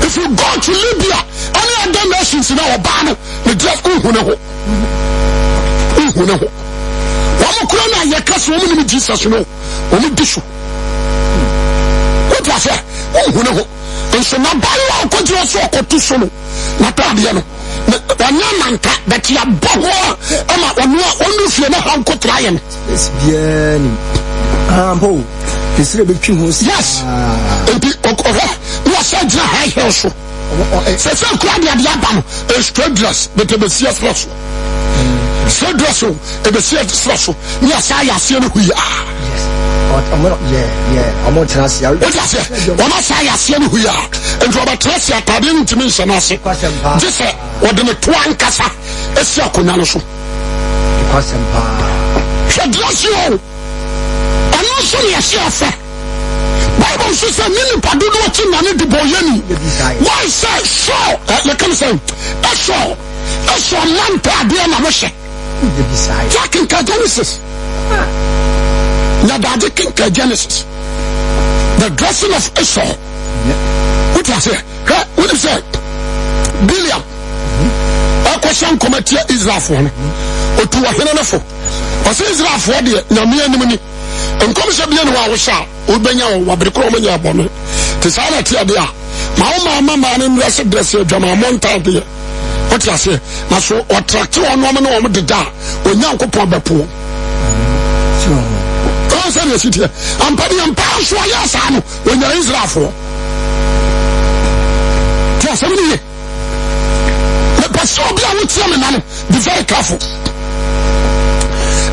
If you go to Libya, any other nations in our banner, the just uhuneho. Wamu kuna yakasi wamu ni Jesus no. Wamu dishu. What you say? Uhuneho. Nso na bayo ko je so ko tusono na taade no wanya manka that ya boho ama onu fie na hanko trayen yes bien ambo kisire be twi ho yes ebi okore no say dra high hill so se kwa dia dia ba no straight dress but be see afro straight dress so e be see afro so ni asa ya se no huya I'm not trust you. What I say? When I say I see who you are, and for the trust you, I didn't mention us. Just say, what the Tuan Casa is your Kunanoso. She bless you. I'm not sure you say. Bible says, Nini Padu watching Nani de Boyani. Why say so? Let me say, that's your man, Padiana Moshe. Jack in Genesis. Now the King Genesis, the dressing of Esau. What I say? What I say? Biliam. A question committee Israel for. Or to a henafo. Or say Israel for the Namia Nimini. And come to be in Wawasha, Ubenya, Wabricomania Bonnet. The Sana Tia. My mamma and blessed dress your Jama Monta dear. What I say? Now so or track to a woman over the da. When Yanko Pobapo. I'm putting on pounds for your son when there is Israel. Tell somebody. But so be I would tell me, man, be very careful.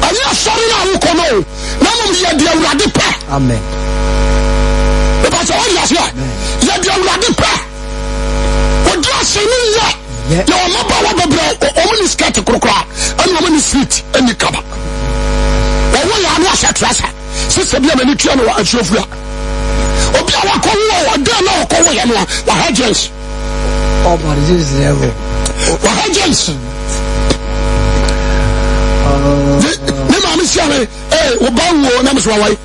And you're sorry now, who come on. None of you are the Radipa. Amen. But all you are, you're the Radipa. What you are saying, yeah. You're not about the bread, or only scat to crocra, and woman is sweet, and the cover. But when you are not a treasure. Sister be a military no a chofia obi a wako wo de na wako wo ye no wa agents but this level wa agents ne ma mi sia me wo ba wo na me so wai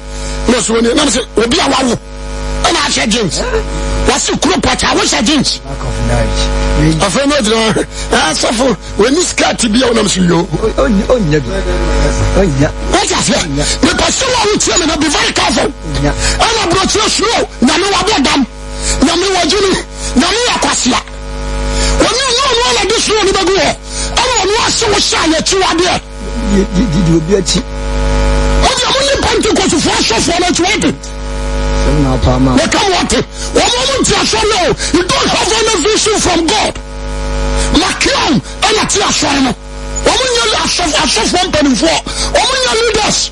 no so ni na me se obi a wawo na agents what's the group at our agents lack of knowledge after no suffer when this cat be on am so yo what is it the person who tell me be very careful and I brought you slow na me wa bodam na me wa juni na me akwasia when you know all of this no be go and no aso wo sha ya ti wa de did obi achi o de mo ni Pentecost for so for na 20 now, Palma. They come what? One moment you don't have any vision from God. Makiam and a tia shine. Woman, you are one penny for. Woman, you leaders.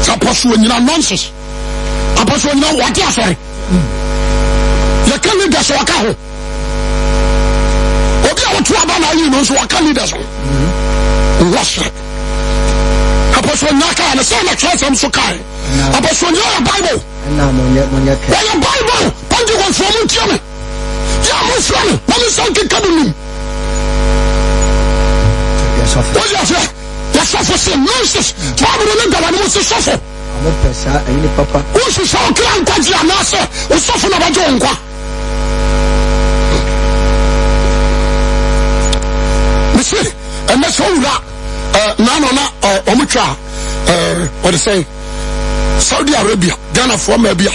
Suppose when you are nonsense. Suppose when you know what you are saying. the can leaders waka ho obi a wotu aba na yi no so waka leaders worship apostle nyaka na say na church am so kai apostle your Bible na monya ka your Bible panji go from tiame ya mo from mo so ke kaduni yes of what you say ya suffer say nonsense trouble no ga wani mo so suffer mo pesa ayi papa o so so kran kwaji anase o suffer na bajo nkwa misi and that's all that na omutwa what they say Saudi Arabia Ghana for maybe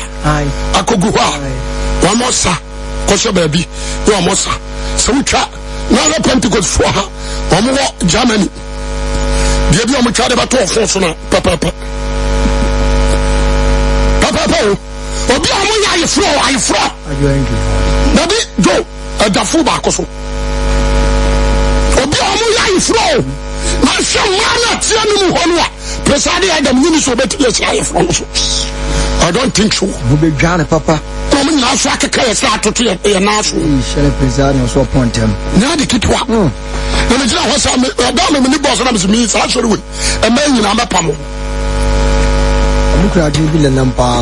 akogu ha wa mosa kosho baby wa mosa so utwa na Pentecost for ha omo Germany dia bi omutwa de bato ofo so na papa obi omo ya ayefro na bi go adafo ba koso obi omo ya ayefro na shemana tia ni mu hono a presade adam ni so beti ya tia ayefro no so I don't think so bu be dwane papa to me na so akeka ya sa atoto ya na so shere presade so pontem na de kitwa na me jira ho sa me adam me ni boss na me mi sa sori we e ma nyina mepamo amukura de bi le nampa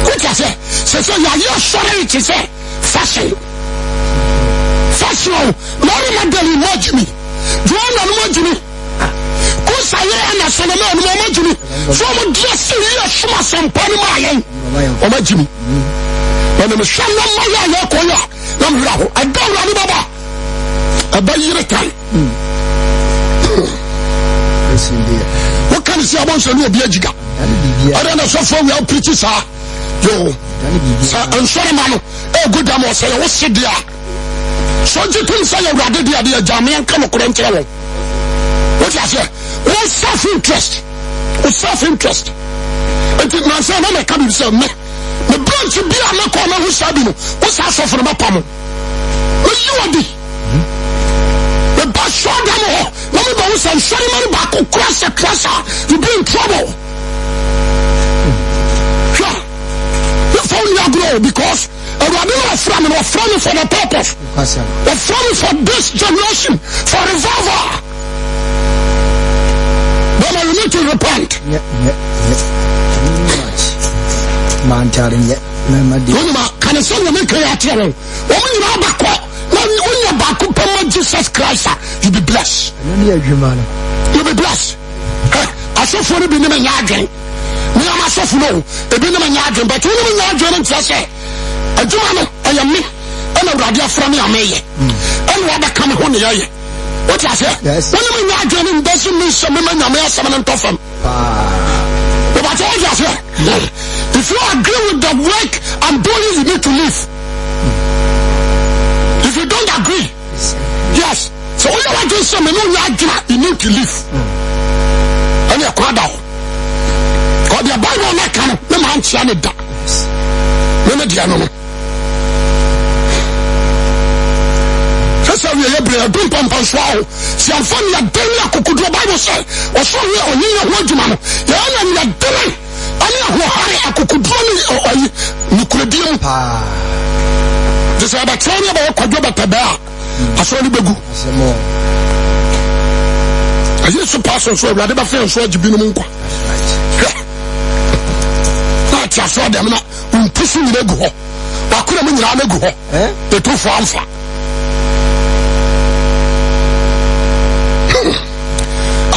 ko tia se ya sori ti se fashion lori madali mojimi Joanna no mojimi ko saye na Solomon no mojimi so mo dress ya shuma sampani mayen o mojimi wana me shalla maya ya ko ya na mra ho adawra ni baba abayire tan what can you say about so no obi ajiga ada na so for we are preach sa yo sa ansore mano e good am o say wo sidia so jitum say you rade dia dia jamian kan ko rentere wo what you say self interest it man say na me ka bi say me branch bi a me ko na hu sabi no wo sa so for ma pam me you odi the bad show them ho no me ba wo say sorry man ba ko crash you be in trouble you found your grow because everybody was from for the purpose. We're from for this generation, for revival. Then you need to repent. Man, telling you, can I say you make a channel? When you're back up Jesus Christ, you'll be blessed. You'll be blessed. I saw for the beginning again. Me am a soft no, the beginning again, but you know, and say. Ajuma I am me and a radio from your mayor and what I come home here. What I say? Yes. When I'm not doing doesn't mean some women are male, some and tough. But I told you, if you agree with the work I'm doing, you need to leave. If you don't agree, yes. So all you want to say, you need to leave. And you're quite out. Because the Bible not can, no man shall it down. No. We are doing pump swallow. See, I'm from your daily Kukudu Bible say, or so we are near Wajman. Yana, we are doing. I know how I could or Nukudium. This is about telling about Kwajoba Tabaa. I saw the Begu. I used to pass on so rather than feel so Jibinumuka. That's I saw them not pushing the go. I couldn't mean I go. The two for answer.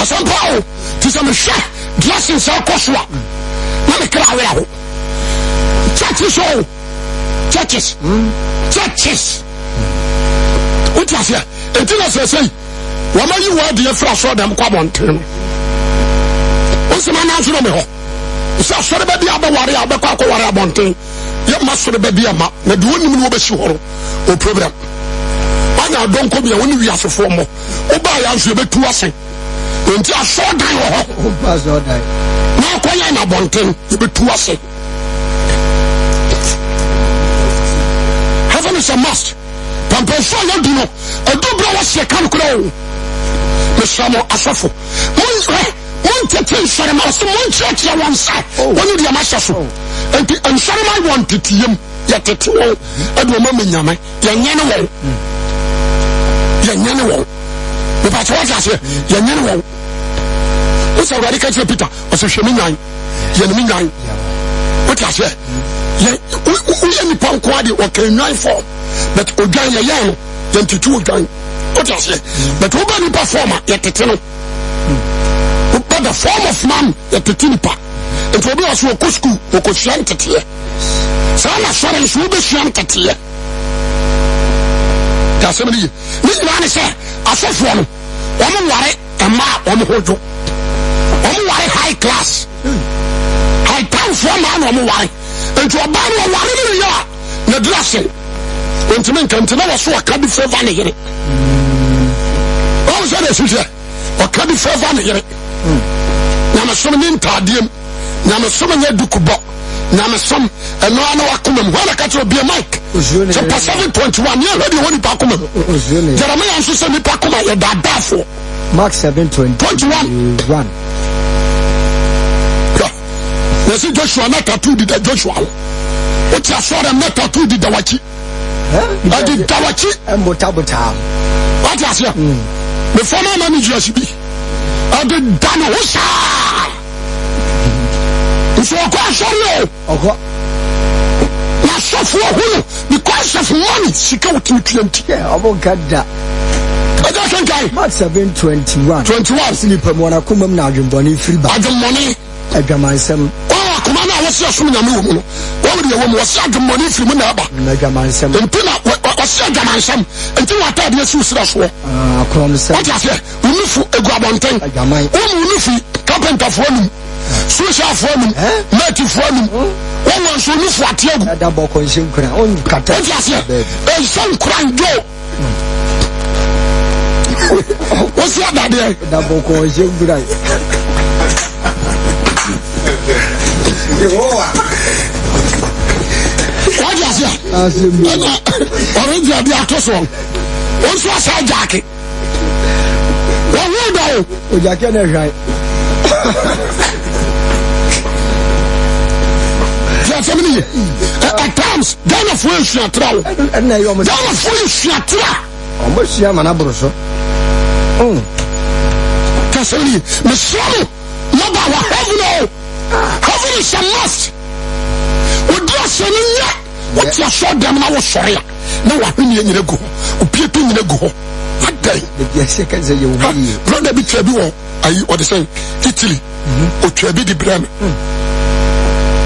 Some power to some share blessings are coswa. Let me cry out. Churches. What you say? Until I say, what are you word the fresh or them come on to? What's the man answer me? So sorry, baby, I'm a warrior, I'm a quack warrior bonting. You must be baby, I'm not doing you over sure or program. I don't come here when we are for more. Oh, by answer to us. Until I saw die. Now, quite an abundant, you be too assay. Heaven is a must. Pampa so you do know. A double was your can grow. The summer asafo. One taking ceremony, one church on one side. One of the master. And ceremony wanted him. ya tete won e do ma nyame ya nyane won ya nyane won me pa so wa se ya nyane won o se wari ka che Peter o se hwe me nyan ya ne me nyan o ta se ya o ya ni pon kwa de o ka nyan form but o gan ya ya no ya ntitu o gan o ta se but o ba ni performer ya tete no but the form of man ya tete ni pa and for us who go school who go shant it here. So I'm not sure it's will be shanted here. That's somebody. This man is I said for him. Woman worry and ma woman hold you. Woman worry high class. High town for man woman worry. And to a band of worry in the yard. The dressing. When to make to know so I can't be for vanity. What was that? Or can't be for vanity. Now I'm assuming Tadium. Nyame som nya dukubo nyame som eno ana wakomam wala ka tro bia mic chapter 7:21 ya ready woni pa komam Jeremiah nso se ni pa komam ya dadafo Mark 7:21 na si Joshua na tatu di da Joshua o ti asore na tatu di da wachi adi da wachi embota what is here the former manager shibi adi dano hosa so go sorry ogo na suffer who because of money sika wututuanti obo gada aja kan kai Mark 7:21 silipa mo na komam na adwumboni free ba adwumboni adwamansem kuma na wasi asum nyame wo mu no wo de wo mu wasi adwumboni free mu na aba adwamansem empina wasi adwamansem enti wata de asu sira so akromsem what is here unufu egu abonten unufu carpenter for nu social for nu mate for nu won so nufu atiagu da boko nsem kura on kata what is here ensem kura njo what's that there da boko nsem kura what is here orange abi atoso won so asa jacket won wo do o jacket na hwai at times Ghana for you shatra Ghana for you shatra omo sia mana broso kasali me solo no ba wa heaven is a must o do so nya what you show them na wo sori na wa hwene nyina go o pieto nyina go adan de bia se kan se ye wo yi brother bi twa bi wo ayi o de say Italy o twa bi di brand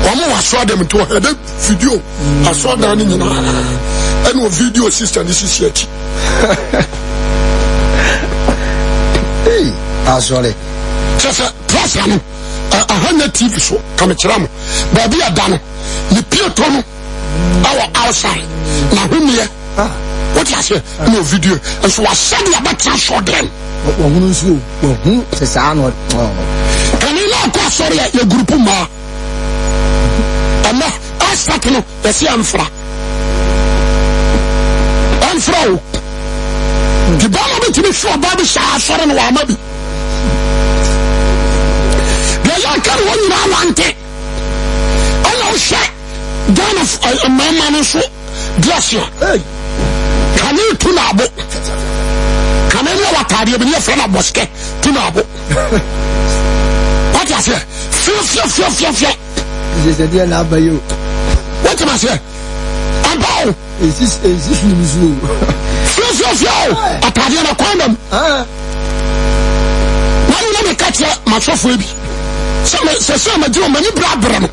Omo wa show them to head video I saw down in and video sister this is yet hey sorry just plus am a TV show come chiram baby adano ni pieto no our outside na humie what you say no video and so I said about show them wo nso wo se sa no kan ina ko sorry ya group ma ama asake no yesi amfra o di ba mo bitimi sho ba bi sha asore no wa ma bi de ya kan woni na wante ana o she Ghana mama no so glacia kan you tu na bo kan you watade bi ne fra na boske tu na bo what you say fio je dis na ba yo what am I say about is nimuzu fio atade na condom wani na me katia masofo bi se ma diro mani bra no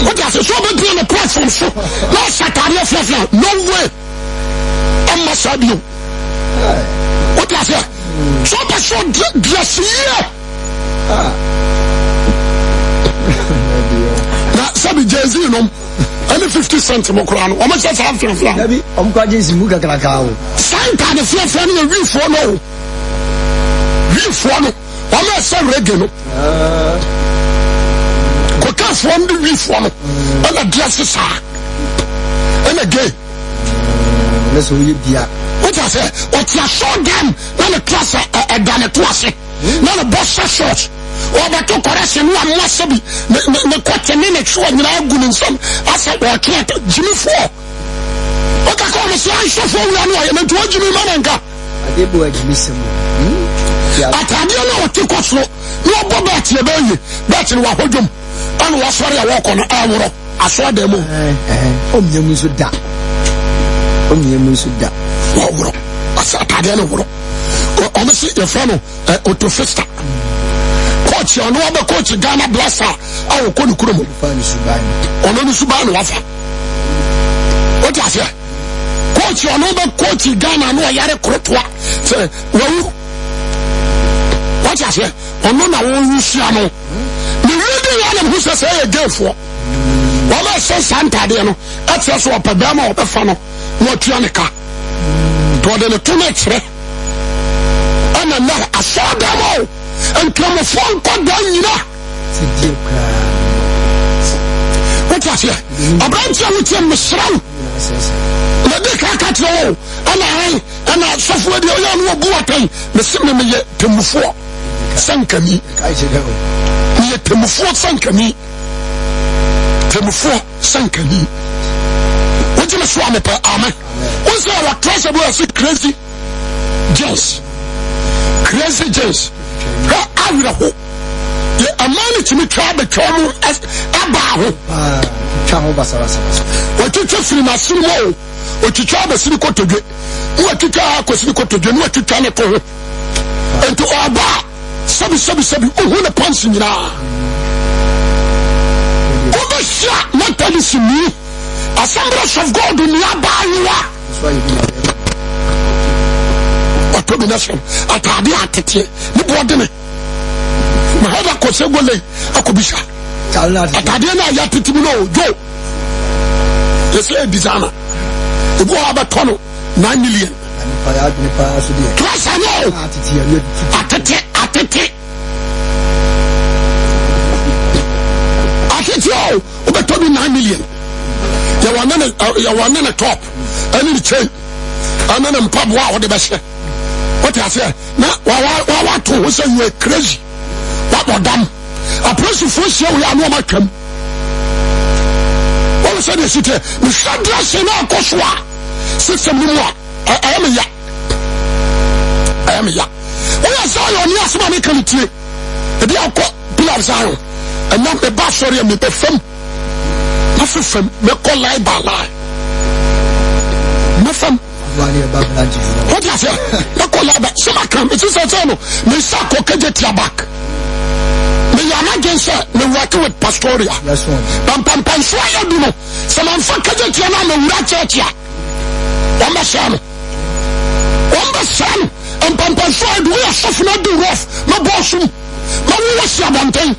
what you say so be be on platform so no satare fio no way am masabio what you say so be so dress here na sabi Jay-Z no any 50 cent mo kura no o ma say say fia nabi o mko aje simu kakaka o santa de fia no wi fo no o ma say reggae no ko ka fo no wi fo no ana dress sa ana gay na so yi bia what I say what you show them na the class done to us na the boss short obato correction wa mwasabi ne kote ne chwa nyina agunu nsam asa wa kiata jimi fo oka ko me so an shofo wi anu aye me to jimi manenka adebo ajimi semu atade na otiko so no boba tie baye bet ni wa hodwom anu wa sori a wo kono aworo aso da mu omnyemu so da waworo asa atade na woro o me si e fa no Otofista coach ono aba coach Ghana Blaster awo ko ni kurom ono ni subani wafa o ti afa coach ono aba coach Ghana no yare krotwa se wawu o ti afa ono na wo yusia no ni ready ya na hu se ye gefo o ma se santa de no atia so opada ma obefa no no tua ne ka to de ne to na kire ana na asada mo enkromofo nkoda nyina what you say abrantia wutie mesram na de ka tro ana sofo de oya no obu atan mesim me ye temufo sankani ye temufo sankani what you say me pa amen who say our treasure was crazy James awiraho ye amani timi twabe twamu abaho twaho basarasa otitwa firi na sirimo otitwa be siri kotodwe otitwa akosiri kotodwe no otitwa ne to ento oba sabi ohu na pansi nyina obesha natali simi Assemblies of God ni abayiwa combination atade atete ni bodene mahada ko segole akobisha atade na ya titimu no jo ese designer ebo aba tono 9 million class ano atete obetobi 9 million ya wanene top ani chain anana mpabwa wo de behye what I say? Now, what to say you are crazy? What about them? A person for sure we are no much. All of a sudden, you say, we should dress in our Koswa. System more. I am ya. When I saw you on your small country, the dear Pillar Zion, and not the Basori and the film. Nothing, me call lie by lie. Nothing. What you say? Nakolaba, some come. It is a channel. Me sako keje back. Me yana gensa. Me working with Pastoria. Yes, one. Pam swaya duno. Some amfa keje tiana me ura churchia. Wamba shano. Pam swaya duwe ya sofuna du rough. Ma bossum. Ma wasi abanteng.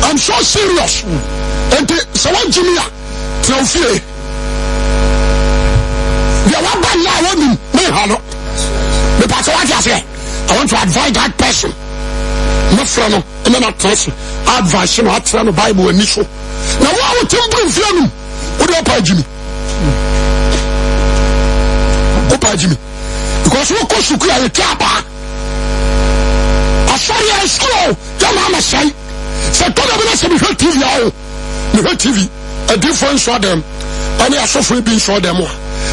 I'm so serious. And someone Jimia. Teofile the one now woman me hello the pastor what you say I want to advise that person no friend and then person advice you at the Bible and so now what would you bring from what do Opa Jimmy because you go to clear the tapa I saw you school your mama say so don't have to TV a different show them and I suffer being show them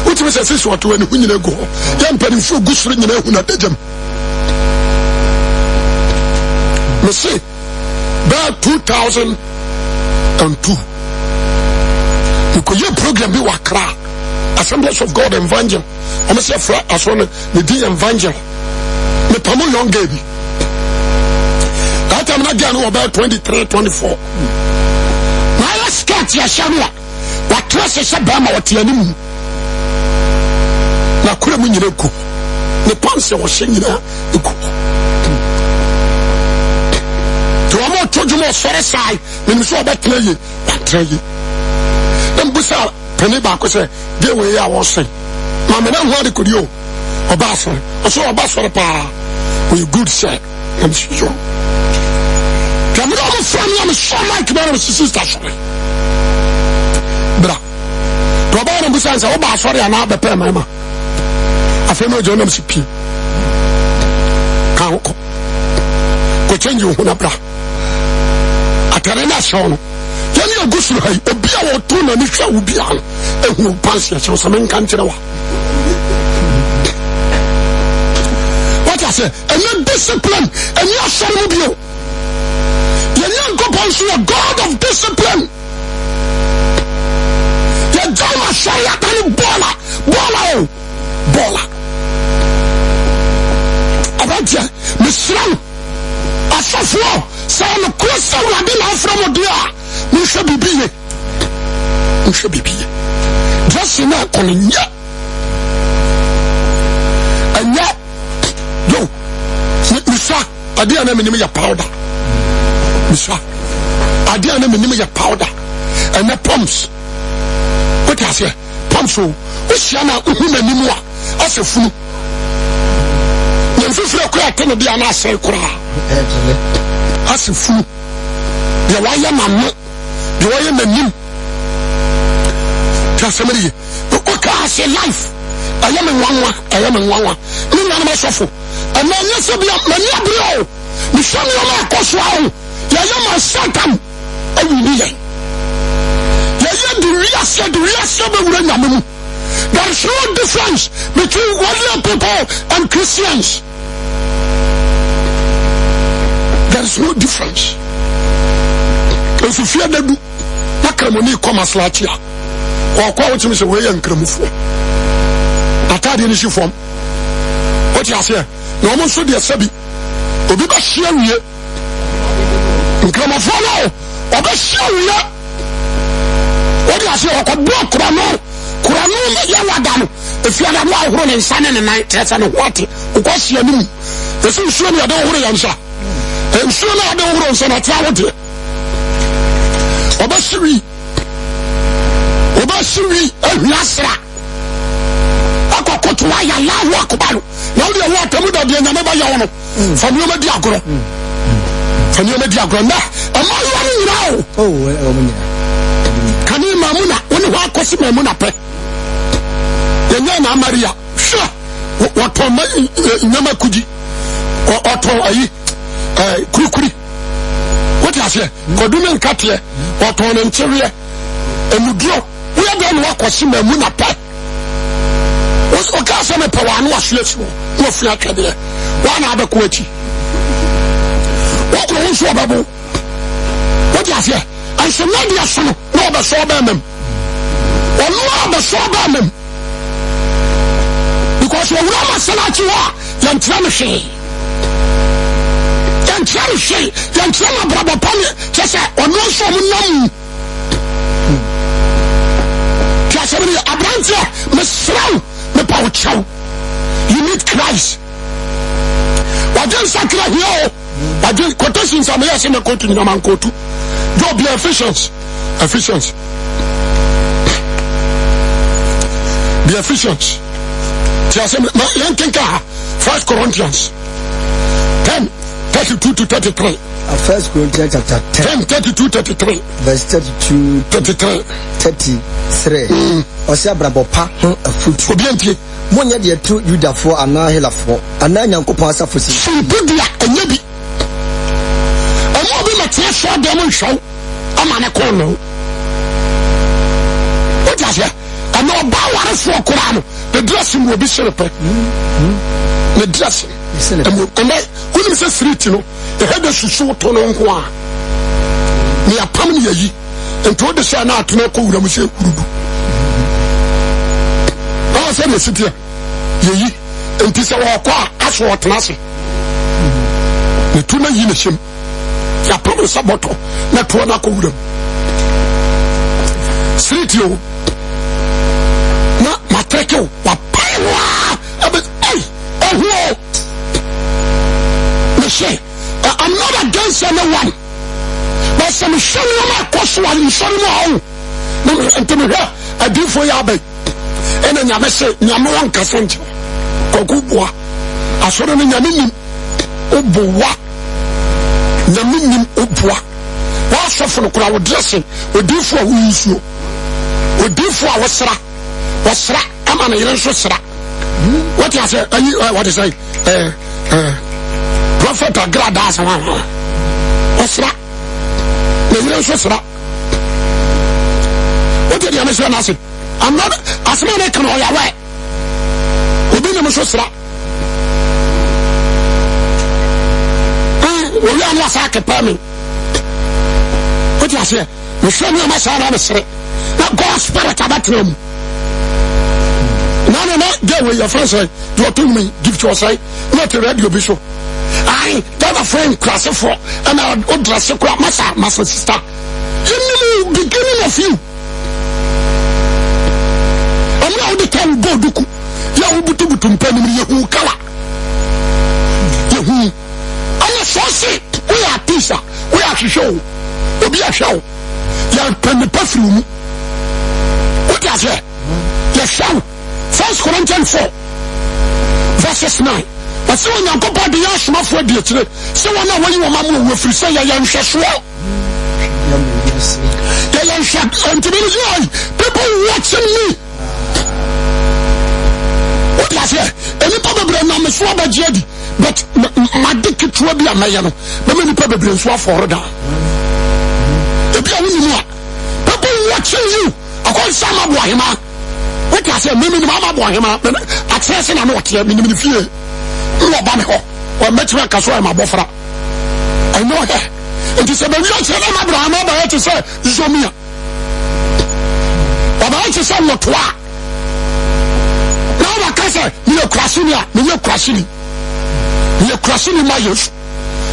which was a sister to when you go young penny for good string in a hunadam. You see, about 2002 you could your program be wakra Assemblies of God Evangel. I'm a say as one the D Evangel. Me pamo young baby. That time again about 23, 24. Skirt ya shamwa wa trust se bama wa tianim na kure mu nyire ku ne panse wo shenyina ku to amo tojumo sore sai me so obetna yi wa trayi dem busa pani ba ko se de we ya wo sen ma me na ho de kodi o oba so pa we good sir I'm sure come on from you so like my sister sorry bra to ba no busa nsa wo ba sorry ana be pe mama afema jo na msipi ko change wo na bra atare na show no yani agusuru hai obi a wo to na ni hwa wo bia ehu panse ya so men kan kire wa what I say and discipline and you are showing bio yani go ponso a God of discipline ya jama shaya tani bola abadia misran asafo say no cross wa de na from dia mi hwe bibiye just na konya anya yo misa adia na menim ya powder misa adia na menim ya powder and the pumps what I say pumps o hia uhu nanim a asefunu nyemfifre ko atene dia na asel kura asefunu de waya mamno de waya nanim tasemri o ka ase life ayame nwanwa ni na ma sofo ana nyese bia mani abro ni shani o ma koso awo ya yama satan awini ye ya the real be wura nyamemu. There is no difference between worldly people and Christians. There is no difference. If you fear them, na kremoni come as last year. Or kwa which means we yan kremufo. Atade ni shifom. What you say? No mo so de sabi. Obi ba hia wie. Kremofo no. Obi hia wie. What you say? Ko block kurano ya wadano if you are no ahoro ne nsane ne nan tresa no what ukosi anim ese nsuo ne ade ohoro ya nsa nsuo na ade ohoro nsa na tia wote obasiri ehwiasra akokoto ya Allahu akbar na wo de wo atamu da de nyame ba ya wono faniyo ma di agoro na ama yo nyirawo kani mamuna woni ho akosi mamuna pe yenya na Maria sha wato nyama kuji wato ayi kurikuri what you say kodume nkatie wato ne nchewe emudio we dey no akosi mamuna pe o ka se me pe wa no asuasu no fia twedere wa na abeko achi wo ko nso babo what you say I should not be a son. No, the sober mem. Because you're not a Salatua, Yantramishi. Yantrama Brother Pony, just or no some. Casamity, Abranta, Miss Slow, the power chow. You need Christ. But then Sakra here, I do quotations on the in the court in the Mankotu. Go be Ephesians. Be Ephesians. 1 Corinthians 10:32-33. 1 Corinthians chapter 10. 10:32-33. Verse 32-33. 33. Osia brabopa afutu. Obiantie. Monya de tru Judafo ana helafo. Ana nyankopon asafosi. Subudia enyebi. Omo bi matia so dem show. Amane kono. What you say? I know about what is for Quran. The dressing will be separate. The dressing. And when you say street, you know, the head is so to no one. Me a pammy ye, and told the son out to no cool. I say, I said, the city, ye, and this our qua, as what Nasi. The two men in him. Ya promise a bottle, not one accord. Street you. Take you, I'm not against anyone, but some show you my course while you show you how. I do for you, and then I say, Yamuan Cassandra, Kokubwa, I saw them in Yamin, Obuwa, Yamin Ubwa. What's up for the crowd dressing? We do for who is you, we do for our Sra. What's that? I'm an Iran Sra. What you say? What is it? Mafeta grada sama. Osra. Le so sra. What did you mention as it? I'm not as many can all away. Obi na so sra. We are not sack payment. What you say? We show me my son on the street. Now God's spirit about him. No, get with your friends. You are telling me, give to us, not a radio bishop. I tell a friend, class of four, and I would dress a crap, my sister. You know, beginning of you. I'm now the time, Boduku. You will be to penny, you color. You, I'm so sick. We are pizza, we are to show. We'll be a show. You penny perfume. What is it? You show. 1 Corinthians 4 verses 9. But so when you go back the Yashma for the today, so when I want you a mamma will free say young Shashua. The young shop and to be people watching me. What is it? Any probably I'm a swabber jedi, but my dick will be a mayor. The many probably swap for her down. If you are people watching you, I call some of Wahima. What I say, maybe Mamma Bohema, accessing a note here, meaning fear. You are Bamako, or Metro Casua, my buffer. I know her. It is a very young Abraham, I to say, Zomia. But I to say, what? Now, I can say, you're crushing, you're crushing. You're crushing my youth.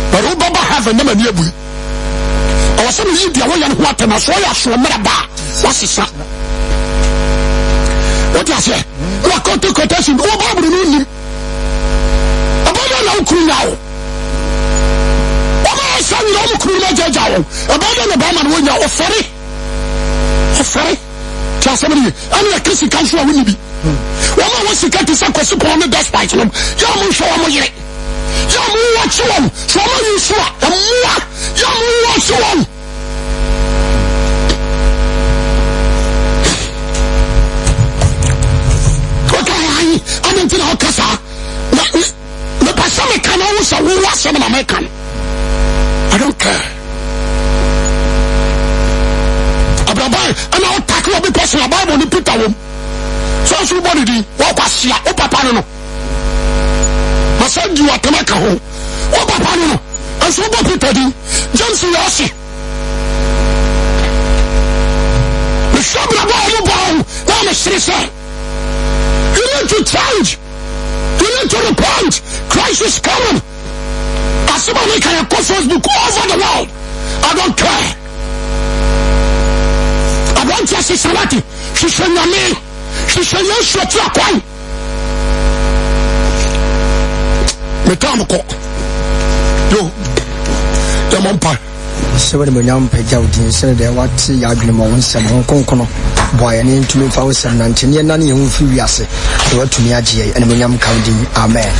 But Obama have a name of you. I was saying, you the way and what, and I saw you so many bar. What's his son? What I say? You are going to quotation. Oh, Bible, you about your now. Oh, my son, you don't crew my judge. About the Obama when you're ferry. Ferry. Tell somebody, I'm a Christian country. I will be. Woman was to get to some question on the despite them. Yamu show me. Yamu watch you. So you saw. Yamu watch you. I don't know Casa. The Pasamic can always a war some American. I don't care. And I'll tackle a person about when you put a room. So, somebody, what was she? Oh, Papa, no. I said you are to make a home. Oh, Papa, no. And so, what people do? Johnson Rossi. The shop of the ball, now the city. You need to change. You need to repent. Christ is coming. As somebody can have Facebook over the world. I don't care. I want your society. She said, me. She said, you shut your coin. Metamako. Yo. The umpire. So when you am pay out in Sunday, what see Yagnamo, some Hong Kong, boy, and into 2019, and none of you are say, what to me, and when I'm counting, amen.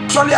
Sorry,